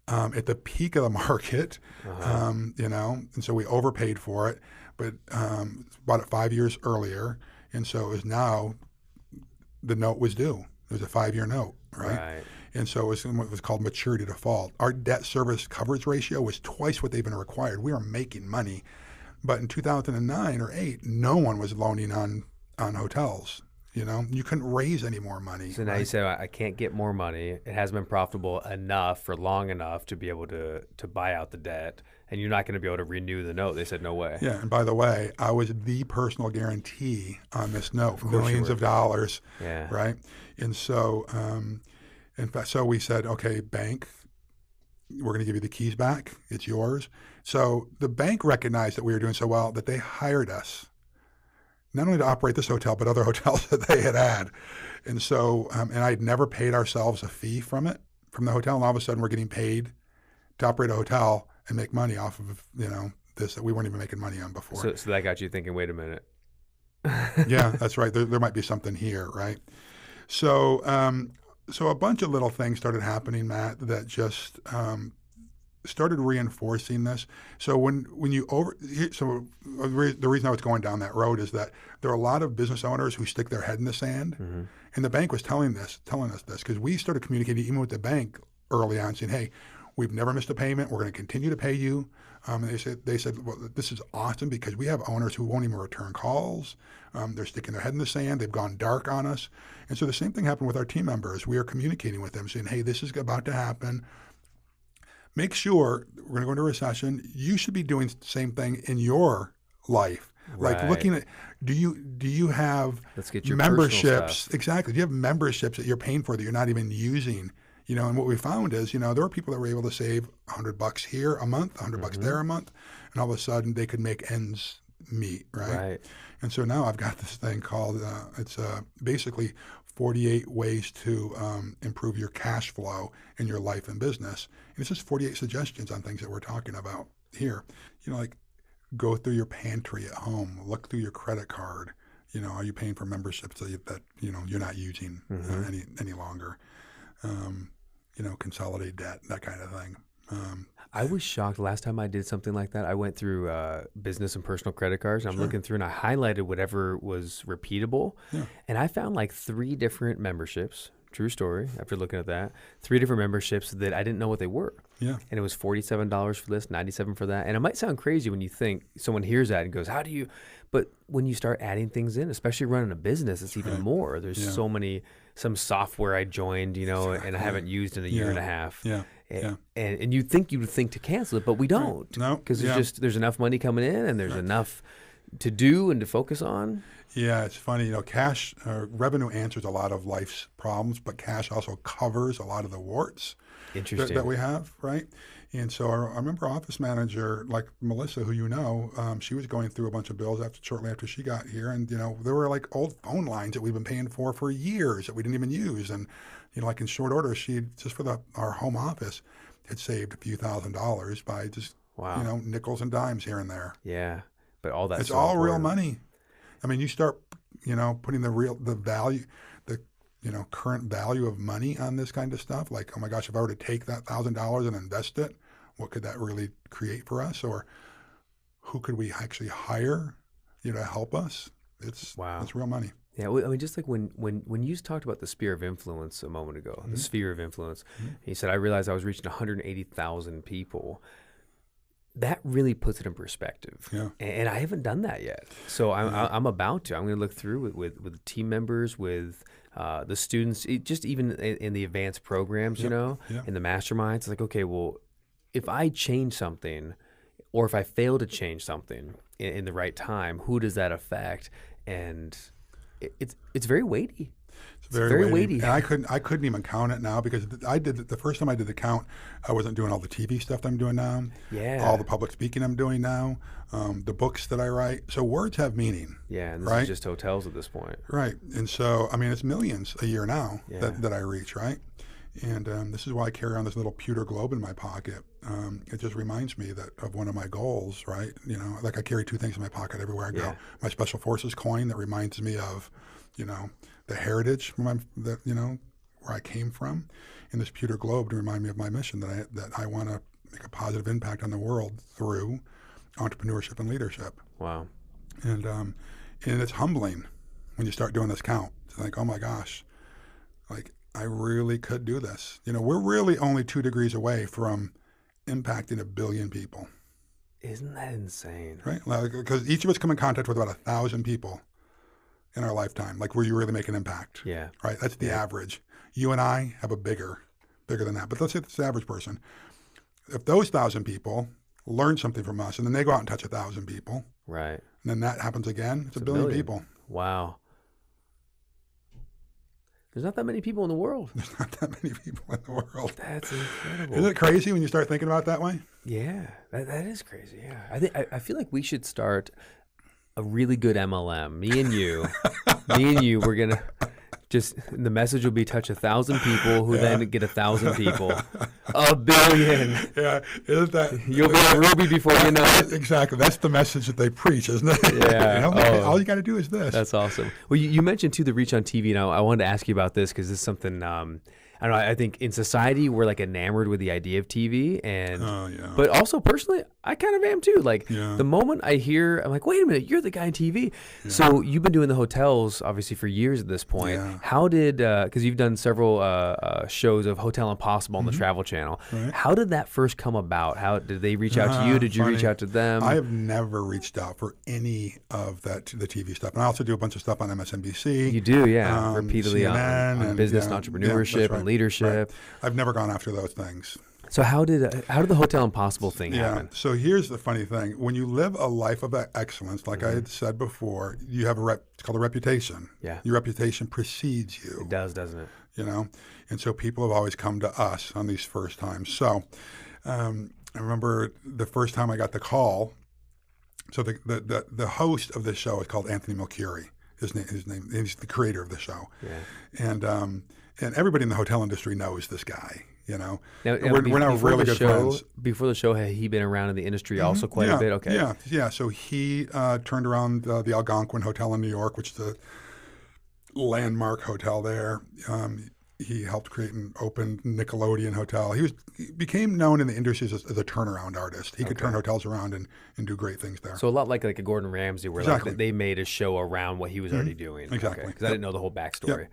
at the peak of the market, and so we overpaid for it, but bought it 5 years earlier. And so it was now, the note was due. It was a 5-year note, right? And so it was called maturity default. Our debt service coverage ratio was twice what even required. We were making money. But in 2009 or 8, no one was loaning on hotels. You couldn't raise any more money. So now you say, I can't get more money. It hasn't been profitable enough for long enough to be able to buy out the debt, and you're not going to be able to renew the note. They said, no way. Yeah, and by the way, I was the personal guarantee on this note for millions of dollars, right? And so, in fact, so we said, okay, bank, we're going to give you the keys back. It's yours. So the bank recognized that we were doing so well that they hired us, not only to operate this hotel, but other hotels that they had. And so, and I had never paid ourselves a fee from the hotel. And all of a sudden we're getting paid to operate a hotel and make money off of, this that we weren't even making money on before. So that got you thinking, wait a minute. Yeah, that's right. There might be something here, right? So, so a bunch of little things started happening, Matt, that just, started reinforcing this. So the reason I was going down that road is that there are a lot of business owners who stick their head in the sand, and the bank was telling us this because we started communicating even with the bank early on, saying, "Hey, we've never missed a payment. We're going to continue to pay you." And they said, "Well, this is awesome because we have owners who won't even return calls. They're sticking their head in the sand. They've gone dark on us." And so the same thing happened with our team members. We are communicating with them, saying, "Hey, this is about to happen. Make sure we're going to go into a recession. You should be doing the same thing in your life." Like looking at, do you have memberships? Exactly. Do you have memberships that you're paying for that you're not even using? And what we found is, there were people that were able to save $100 here a month, $100 there a month, and all of a sudden they could make ends meet, right? And so now I've got this thing called, it's basically 48 ways to improve your cash flow in your life and business. And it's just 48 suggestions on things that we're talking about here. Like go through your pantry at home, look through your credit card. Are you paying for memberships that you're not using any longer? Consolidate debt, that kind of thing. I was shocked last time I did something like that. I went through business and personal credit cards. And I'm looking through and I highlighted whatever was repeatable. And I found like 3 different memberships. True story. After looking at that, 3 different memberships that I didn't know what they were. And it was $47 for this, $97 for that. And it might sound crazy when you think someone hears that and goes, "How do you?" But when you start adding things in, especially running a business, it's even more. There's some software I joined, and I haven't used in a year and a half. And you think to cancel it, but we don't. No, because there's enough money coming in, and there's enough to do and to focus on. Yeah, it's funny. Cash revenue answers a lot of life's problems, but cash also covers a lot of the warts that we have, right? And so I remember office manager, like Melissa, who you know, she was going through a bunch of bills shortly after she got here. And, there were like old phone lines that we've been paying for years that we didn't even use. And, like in short order, she, just for our home office, had saved a few $1,000s by just, Wow. nickels and dimes here and there. Yeah. But all that's It's so all real important. money. I mean, you start, putting the value, the current value of money on this kind of stuff. Like, oh my gosh, if I were to take that $1,000 and invest it, what could that really create for us? Or who could we actually hire, to help us? It's real money. Yeah, I mean, just like when you talked about the sphere of influence a moment ago, Mm-hmm. the sphere of influence, you said, I realized I was reaching 180,000 people. That really puts it in perspective. Yeah. And I haven't done that yet. So I'm about to. I'm going to look through with team members, with the students, just even in the advanced programs, in the masterminds. It's like, okay, well, if I change something or if I fail to change something in the right time, who does that affect? And it's very weighty. It's very weighty. And I couldn't even count it now because the first time I did the count, I wasn't doing all the TV stuff that I'm doing now. Yeah. All the public speaking I'm doing now, the books that I write. So words have meaning. Yeah, and this is just hotels at this point. Right. And so, I mean, it's millions a year now Yeah. that I reach, right? And this is why I carry on this little pewter globe in my pocket. It just reminds me of one of my goals, right? Like I carry two things in my pocket everywhere I go. Yeah. My Special Forces coin that reminds me of, the heritage where I came from, and this pewter globe to remind me of my mission that I want to make a positive impact on the world through entrepreneurship and leadership. Wow. And it's humbling when you start doing this count. It's like, oh my gosh, like I really could do this. We're really only 2 degrees away from impacting 1 billion people. Isn't that insane? Right? Because each of us come in contact with about 1,000 people in our lifetime, like where you really make an impact. Yeah. Right? That's the average. You and I have a bigger than that. But let's say it's the average person. If those 1,000 people learn something from us and then they go out and touch 1,000 people, right, and then that happens again, it's 1 billion people. Wow. There's not that many people in the world. There's not that many people in the world. That's incredible. Isn't it crazy when you start thinking about it that way? Yeah, that is crazy. Yeah, I feel like we should start a really good MLM. Me and you, we're gonna just the message will be touch 1,000 people who then get 1,000 people. 1 billion. Yeah, isn't that? You'll be a Ruby before you know it. Exactly. That's the message that they preach, isn't it? Yeah. All you got to do is this. That's awesome. Well, you mentioned too the reach on TV. Now I wanted to ask you about this because this is something. I don't know. I think in society we're like enamored with the idea of TV, but also personally, I kind of am too. Like the moment I hear, I'm like, wait a minute, you're the guy on TV. Yeah. So you've been doing the hotels obviously for years at this point. Yeah. How did because you've done several shows of Hotel Impossible on the Travel Channel. Right. How did that first come about? How did they reach out to you? Did you reach out to them? I have never reached out for any of the TV stuff, and I also do a bunch of stuff on MSNBC. You do, yeah, repeatedly CNN on business and entrepreneurship and leadership. Right. I've never gone after those things. So how did the Hotel Impossible thing happen? So here's the funny thing: when you live a life of excellence, like I had said before, you have it's called a reputation. Yeah, your reputation precedes you. It does, doesn't it? And so people have always come to us on these first times. So I remember the first time I got the call. So the host of this show is called Anthony Melchiori. His name. He's the creator of the show. Yeah. And everybody in the hotel industry knows this guy, Now, we're now really good friends. Before the show, had he been around in the industry also quite a bit? Okay. Yeah. So he turned around the Algonquin Hotel in New York, which is the landmark hotel there. He helped create and open Nickelodeon Hotel. He became known in the industry as a turnaround artist. He could turn hotels around and do great things there. So a lot like a Gordon Ramsay, where like they made a show around what he was already doing. Exactly. Because I didn't know the whole backstory. Yep.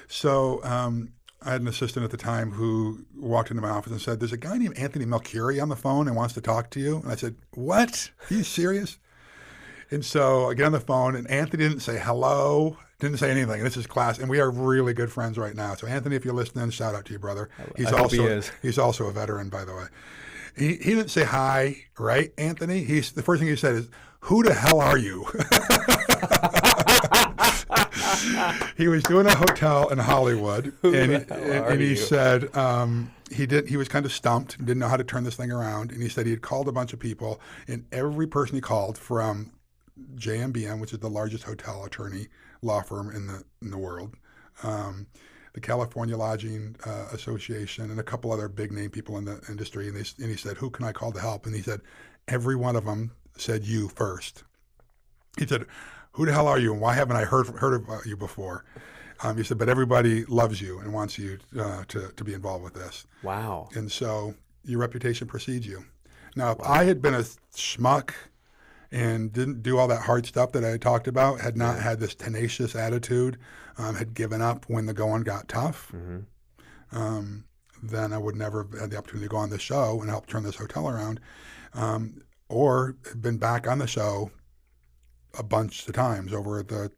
So I had an assistant at the time who walked into my office and said, "There's a guy named Anthony Melchiori on the phone and wants to talk to you." And I said, "What? Are you serious?" And so I get on the phone, and Anthony didn't say hello, didn't say anything. And this is class, and we are really good friends right now. So Anthony, if you're listening, shout out to you, brother. I hope he is. He's also a veteran, by the way. He didn't say hi, right, Anthony? The first thing he said is, "Who the hell are you?" He was doing a hotel in Hollywood, and he you? said he was kind of stumped, didn't know how to turn this thing around, and he said he had called a bunch of people, and every person he called from JMBM, which is the largest hotel attorney law firm in the world, the California Lodging Association, and a couple other big name people in the industry, and he said, "Who can I call to help?" And he said, every one of them said you first. He said, "Who the hell are you, and why haven't I heard about you before?" He said, "But everybody loves you and wants you to be involved with this." Wow. And so your reputation precedes you. Now, if I had been a schmuck and didn't do all that hard stuff that I had talked about, had not had this tenacious attitude, had given up when the going got tough, then I would never have had the opportunity to go on the show and help turn this hotel around, or been back on the show a bunch of times over the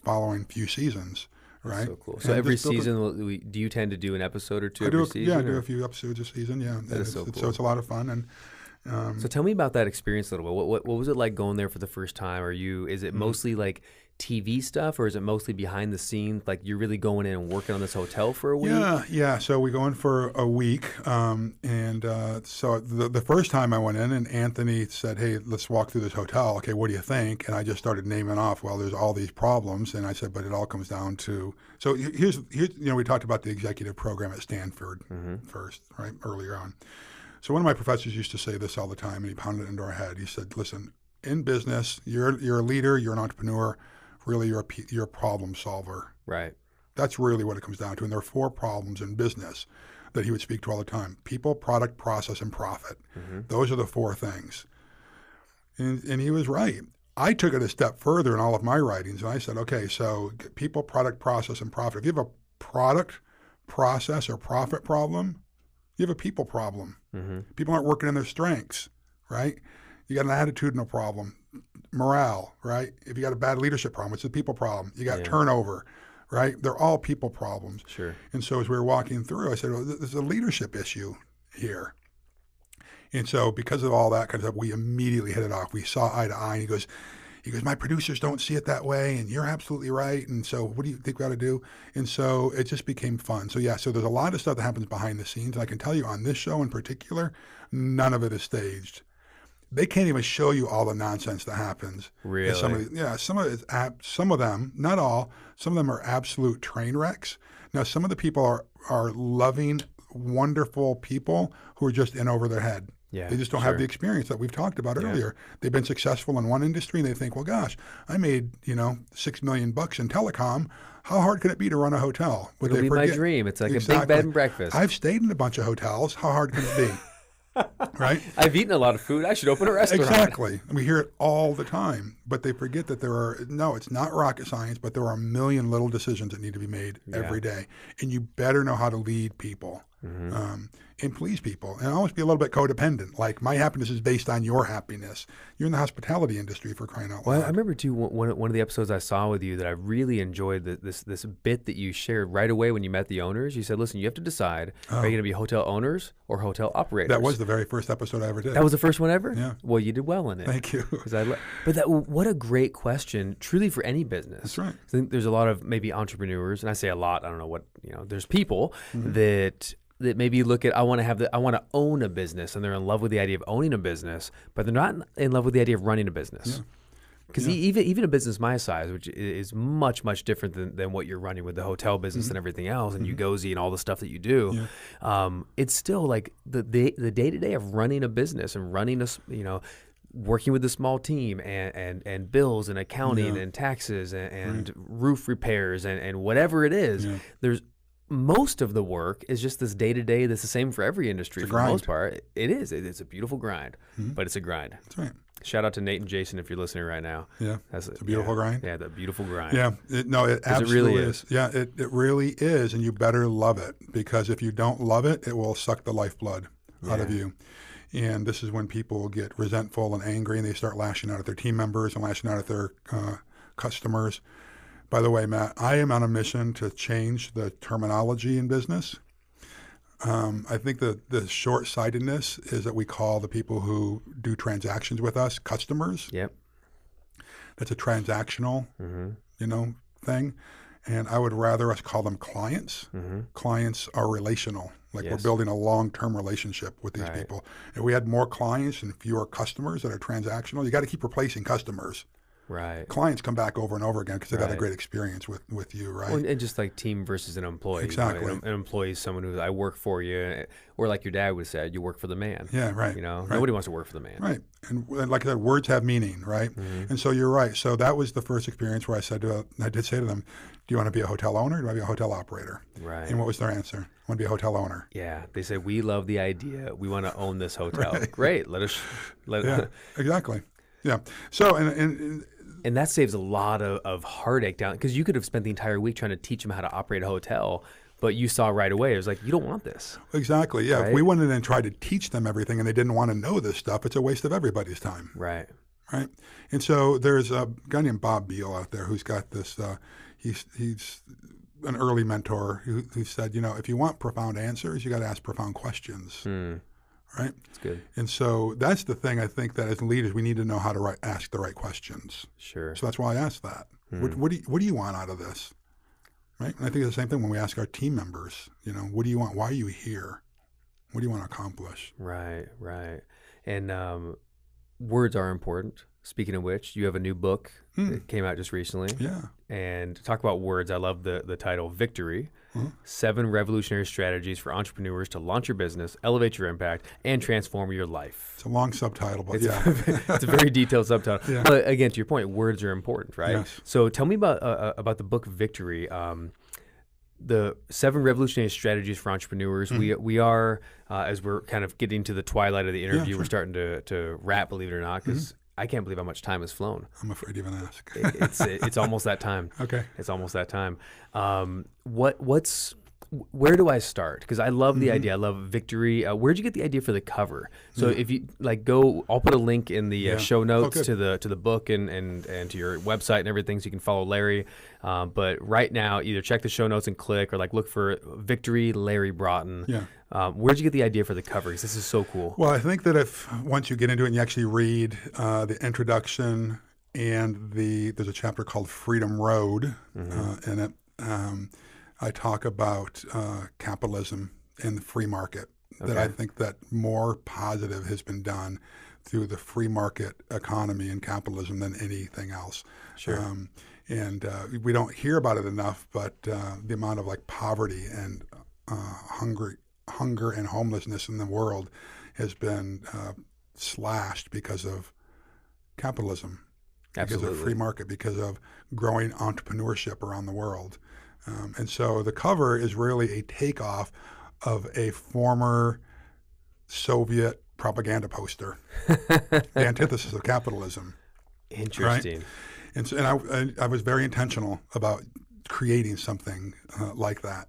following few seasons. Right. So cool. So every season, do you tend to do an episode or two every season? Yeah, I do a few episodes a season. Yeah, that is so cool. So it's a lot of fun. And so tell me about that experience a little bit. What was it like going there for the first time? Is it mostly like TV stuff, or is it mostly behind the scenes? Like you're really going in and working on this hotel for a week? Yeah. So we go in for a week, and so the first time I went in, and Anthony said, "Hey, let's walk through this hotel. Okay, what do you think?" And I just started naming off, well, there's all these problems, and I said, but it all comes down to. So here's we talked about the executive program at Stanford first, right, earlier on. So one of my professors used to say this all the time, and he pounded it into our head. He said, "Listen, in business, you're a leader, you're an entrepreneur. Really, you're a problem solver." Right. That's really what it comes down to. And there are 4 problems in business that he would speak to all the time: people, product, process, and profit. Those are the 4 things. And he was right. I took it a step further in all of my writings, and I said, okay, so people, product, process, and profit. If you have a product, process, or profit problem, you have a people problem. People aren't working in their strengths, right? You got an attitudinal problem, morale, right? If you got a bad leadership problem, it's a people problem. You got turnover, right? They're all people problems. Sure. And so as we were walking through, I said, well, there's a leadership issue here. And so because of all that kind of stuff, we immediately hit it off. We saw eye to eye, and he goes, my producers don't see it that way, and you're absolutely right. And so what do you think we ought to do? And so it just became fun. So so there's a lot of stuff that happens behind the scenes. And I can tell you on this show in particular, none of it is staged. They can't even show you all the nonsense that happens. Really? Some of them, not all, some of them are absolute train wrecks. Now, some of the people are loving, wonderful people who are just in over their head. Yeah, they just don't have the experience that we've talked about earlier. They've been successful in one industry, and they think, well, gosh, I made $6 million in telecom. How hard can it be to run a hotel? It'll be my dream. It's like a big bed and breakfast. I've stayed in a bunch of hotels. How hard can it be? Right? I've eaten a lot of food. I should open a restaurant. Exactly. We hear it all the time, but they forget that it's not rocket science, but there are a million little decisions that need to be made every day. And you better know how to lead people. And please people, and always be a little bit codependent. Like, my happiness is based on your happiness. You're in the hospitality industry, for crying out loud. Well, I remember too one of the episodes I saw with you that I really enjoyed, this bit that you shared right away when you met the owners. You said, "Listen, you have to decide: are you going to be hotel owners or hotel operators?" That was the very first episode I ever did. That was the first one ever? Yeah. Well, you did well in it. Thank you. What a great question, truly, for any business. That's right. I think there's a lot of maybe entrepreneurs, and I say a lot. I don't know what There's people that maybe look at, I want to own a business, and they're in love with the idea of owning a business, but they're not in love with the idea of running a business. Because even a business my size, which is much, much different than what you're running with the hotel business and everything else, and Ugozi and all the stuff that you do, it's still like the day-to-day of running a business and running working with a small team and bills and accounting and taxes and roof repairs and whatever it is. There's most of the work is just this day-to-day that's the same for every industry for the most part. It is. It's a beautiful grind, but it's a grind. That's right. Shout out to Nate and Jason if you're listening right now. Yeah, it's a beautiful grind. Yeah, the beautiful grind. Yeah, it absolutely is. Yeah, it really is, and you better love it, because if you don't love it, it will suck the lifeblood out of you. And this is when people get resentful and angry, and they start lashing out at their team members and lashing out at their customers. By the way, Matt, I am on a mission to change the terminology in business. I think the short-sightedness is that we call the people who do transactions with us customers. Yep. That's a transactional, thing. And I would rather us call them clients. Clients are relational. Like we're building a long-term relationship with these people. If we had more clients and fewer customers that are transactional, you got to keep replacing customers. Right. Clients come back over and over again because they've had a great experience with you, right? Well, and just like team versus an employee. Exactly. You know, an employee is someone who I work for you, or like your dad would say, you work for the man. Yeah, right. You know, nobody wants to work for the man. Right. And like I said, words have meaning, right? And so you're right. So that was the first experience where I did say to them, do you want to be a hotel owner or do you want to be a hotel operator? Right. And what was their answer? I want to be a hotel owner. Yeah. They said, we love the idea. We want to own this hotel. Great. Yeah, exactly. Yeah. So, and that saves a lot of heartache down, because you could have spent the entire week trying to teach them how to operate a hotel, but you saw right away, it was like, you don't want this. Exactly. Yeah. Right? If we went in and tried to teach them everything and they didn't want to know this stuff, it's a waste of everybody's time. Right. Right. And so there's a guy named Bob Beal out there who's got this, he's an early mentor who said, if you want profound answers, you got to ask profound questions. Right? That's good. And so that's the thing I think that as leaders, we need to know how to ask the right questions. Sure. So that's why I asked that. What do you want out of this? Right? And I think it's the same thing when we ask our team members, what do you want? Why are you here? What do you want to accomplish? Right, right. And words are important. Speaking of which, you have a new book that came out just recently. Yeah. And talk about words. I love the title, Victory. 7 Revolutionary Strategies for Entrepreneurs to Launch Your Business, Elevate Your Impact, and Transform Your Life. It's a long subtitle, but it's a very detailed subtitle. Yeah. But again, to your point, words are important, right? Yes. So tell me about the book Victory. The 7 Revolutionary Strategies for Entrepreneurs. We are, as we're kind of getting to the twilight of the interview, we're starting to wrap, believe it or not, because I can't believe how much time has flown. I'm afraid to even ask. It's almost that time. Okay. It's almost that time. Where do I start? Because I love the idea. I love Victory. Where'd you get the idea for the cover? So if you go, I'll put a link in the show notes to the book and to your website and everything, so you can follow Larry. But right now, either check the show notes and click, or look for Victory Larry Broughton. Yeah. Where'd you get the idea for the cover? Because this is so cool. Well, I think that once you get into it and you actually read the introduction and there's a chapter called Freedom Road in it. I talk about capitalism and the free market. That I think that more positive has been done through the free market economy and capitalism than anything else. Sure. And we don't hear about it enough, but the amount of poverty and hunger and homelessness in the world has been slashed because of capitalism, Absolutely. because of free market, because of growing entrepreneurship around the world. And so the cover is really a takeoff of a former Soviet propaganda poster, the antithesis of capitalism. Interesting. Right? And so, and I was very intentional about creating something like that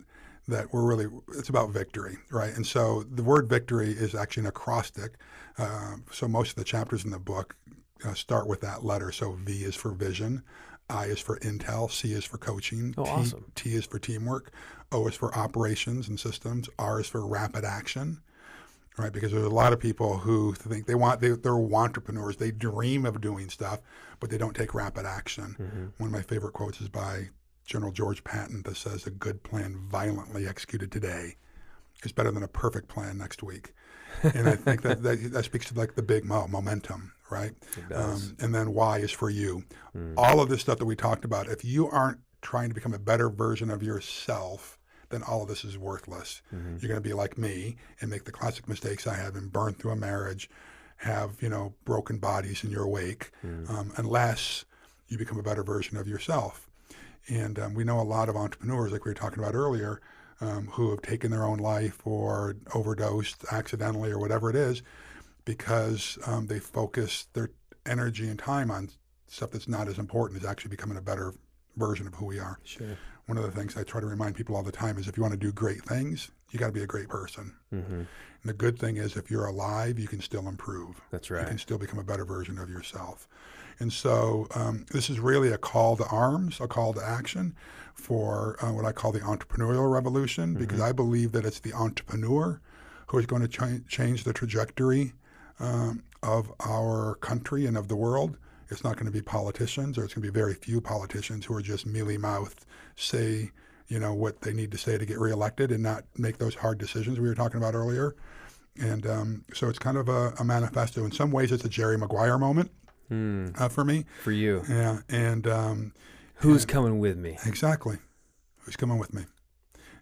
it's about victory, right? And so the word victory is actually an acrostic. So most of the chapters in the book start with that letter. So V is for vision, I is for intel, C is for coaching, awesome. T is for teamwork, O is for operations and systems, R is for rapid action, right? Because there's a lot of people who think they're entrepreneurs. They dream of doing stuff, but they don't take rapid action. One of my favorite quotes is by General George Patton that says, "A good plan violently executed today is better than a perfect plan next week." And I think that speaks to the big momentum, right? It does. And then Y is for you. All of this stuff that we talked about, if you aren't trying to become a better version of yourself, then all of this is worthless. You're going to be like me and make the classic mistakes I have and burn through a marriage, have broken bodies in your wake, unless you become a better version of yourself. And we know a lot of entrepreneurs, like we were talking about earlier, who have taken their own life or overdosed accidentally or whatever it is, because they focus their energy and time on stuff that's not as important as actually becoming a better version of who we are. Sure. One of the things I try to remind people all the time is if you want to do great things, you got to be a great person. And the good thing is if you're alive, you can still improve. That's right. You can still become a better version of yourself. And so this is really a call to arms, a call to action for what I call the entrepreneurial revolution, because I believe that it's the entrepreneur who is going to change the trajectory of our country and of the world. It's not going to be politicians, or it's going to be very few politicians who are just mealy-mouthed, say, what they need to say to get reelected and not make those hard decisions we were talking about earlier. And so it's kind of a manifesto. In some ways, it's a Jerry Maguire moment for me. For you. Yeah. And who's coming with me? Exactly. Who's coming with me?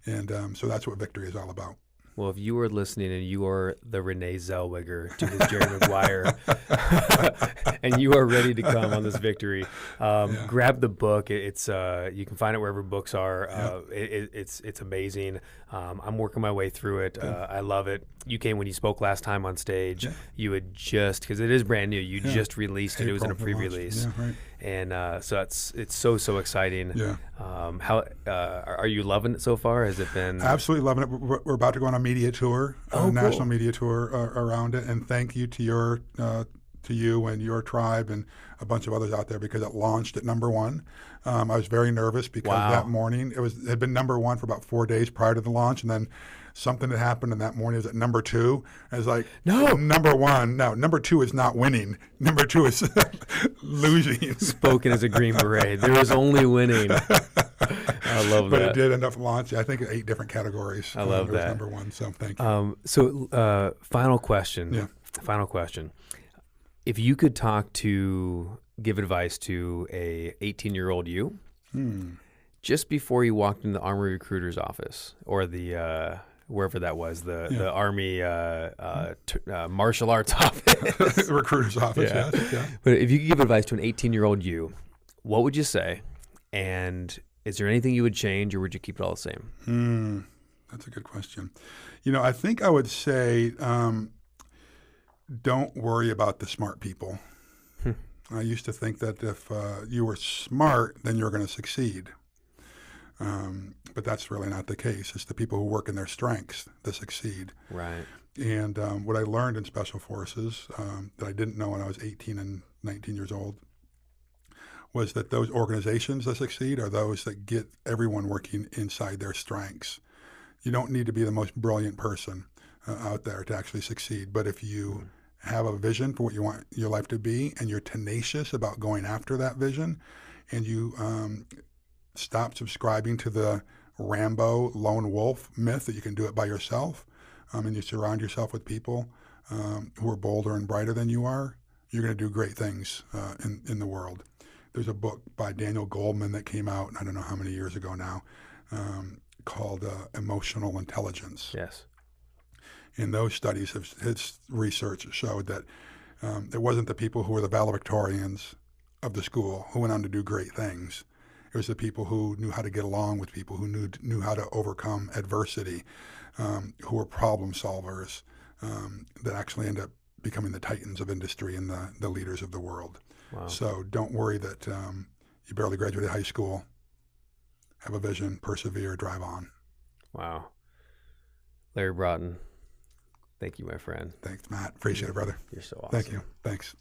And so that's what victory is all about. Well, if you are listening and you are the Renee Zellweger to his Jerry Maguire, and you are ready to come on this victory, grab the book. It's you can find it wherever books are. It's amazing. I'm working my way through it. I love it. You came when you spoke last time on stage. Yeah. You had just, because it is brand new, you just released it. It was in a pre-release. Yeah, right. And so it's so exciting. Yeah. How are you loving it so far? Has it been absolutely loving it? We're about to go on a media tour, national cool. media tour around it. And thank you to you and your tribe and a bunch of others out there, because it launched at #1. I was very nervous because that morning it had been #1 for about 4 days prior to the launch, and then something that happened, and that morning it was at #2. I was like, no, #1, no, #2 is not winning. #2 is losing. Spoken as a Green Beret. There is only winning. I love that. But it did end up launching, I think, 8 different categories. I love that. It was #1, so thank you. So final question. Yeah. Final question. If you could give advice to a 18-year-old you, just before you walked in the Army recruiter's office, or the wherever that was, the Army martial arts office. Recruiter's office, yeah. But if you could give advice to an 18-year-old you, what would you say? And is there anything you would change, or would you keep it all the same? That's a good question. I think I would say don't worry about the smart people. I used to think that if you were smart, then you were going to succeed. But that's really not the case. It's the people who work in their strengths that succeed. Right. And what I learned in Special Forces that I didn't know when I was 18 and 19 years old was that those organizations that succeed are those that get everyone working inside their strengths. You don't need to be the most brilliant person out there to actually succeed. But if you have a vision for what you want your life to be, and you're tenacious about going after that vision, and you stop subscribing to the Rambo lone wolf myth that you can do it by yourself, and you surround yourself with people who are bolder and brighter than you are, you're going to do great things in the world. There's a book by Daniel Goleman that came out, I don't know how many years ago now, called Emotional Intelligence. Yes. And those studies, his research showed that it wasn't the people who were the valedictorians of the school who went on to do great things. It was the people who knew how to get along with people, who knew how to overcome adversity, who were problem solvers, that actually end up becoming the titans of industry and the leaders of the world. Wow. So don't worry that you barely graduated high school. Have a vision, persevere, drive on. Wow. Larry Broughton, thank you, my friend. Thanks, Matt. Appreciate it, brother. You're so awesome. Thank you. Thanks.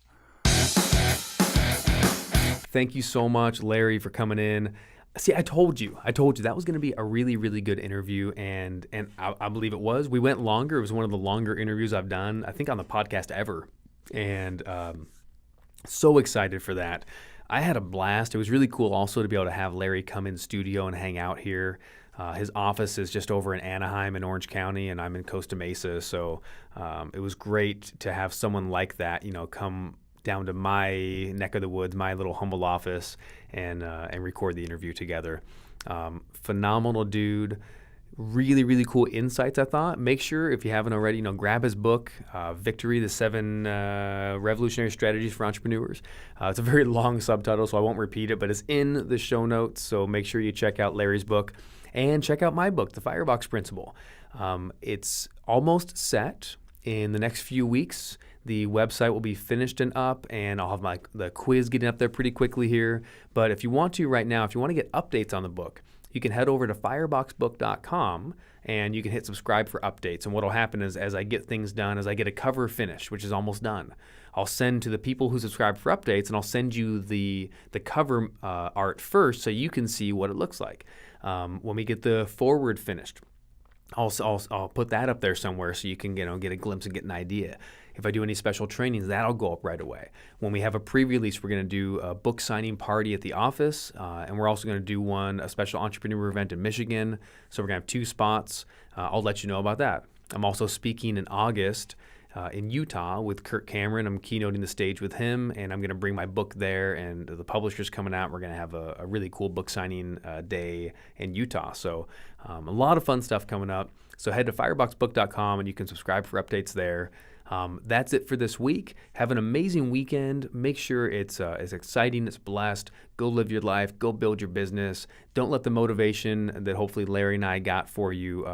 Thank you so much, Larry, for coming in. See, I told you that was going to be a really, really good interview, and I believe it was. We went longer. It was one of the longer interviews I've done, I think, on the podcast ever, and so excited for that. I had a blast. It was really cool also to be able to have Larry come in studio and hang out here. His office is just over in Anaheim in Orange County, and I'm in Costa Mesa, so it was great to have someone like that, come down to my neck of the woods, my little humble office, and record the interview together. Phenomenal dude. Really, really cool insights, I thought. Make sure, if you haven't already, grab his book, Victory, the 7 Revolutionary Strategies for Entrepreneurs. It's a very long subtitle, so I won't repeat it, but it's in the show notes, so make sure you check out Larry's book and check out my book, The Firebox Principle. It's almost set. In the next few weeks, the website will be finished and up, and I'll have the quiz getting up there pretty quickly here. But if you want to right now, if you want to get updates on the book, you can head over to fireboxbook.com and you can hit subscribe for updates. And what will happen is, as I get things done, as I get a cover finished, which is almost done, I'll send to the people who subscribe for updates, and I'll send you the cover art first so you can see what it looks like. When we get the forward finished, I'll put that up there somewhere so you can get a glimpse and get an idea. If I do any special trainings, that'll go up right away. When we have a pre-release, we're going to do a book signing party at the office, and we're also going to do a special entrepreneur event in Michigan. So we're going to have 2 spots. I'll let you know about that. I'm also speaking in August in Utah with Kirk Cameron. I'm keynoting the stage with him, and I'm going to bring my book there, and the publisher's coming out. We're going to have a really cool book signing day in Utah. So a lot of fun stuff coming up. So head to fireboxbook.com and you can subscribe for updates there. That's it for this week. Have an amazing weekend. Make sure it's exciting, it's blessed. Go live your life. Go build your business. Don't let the motivation that hopefully Larry and I got for you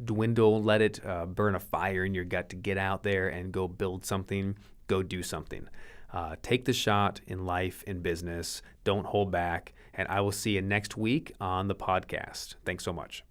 dwindle. Let it burn a fire in your gut to get out there and go build something. Go do something. Take the shot in life and business. Don't hold back. And I will see you next week on the podcast. Thanks so much.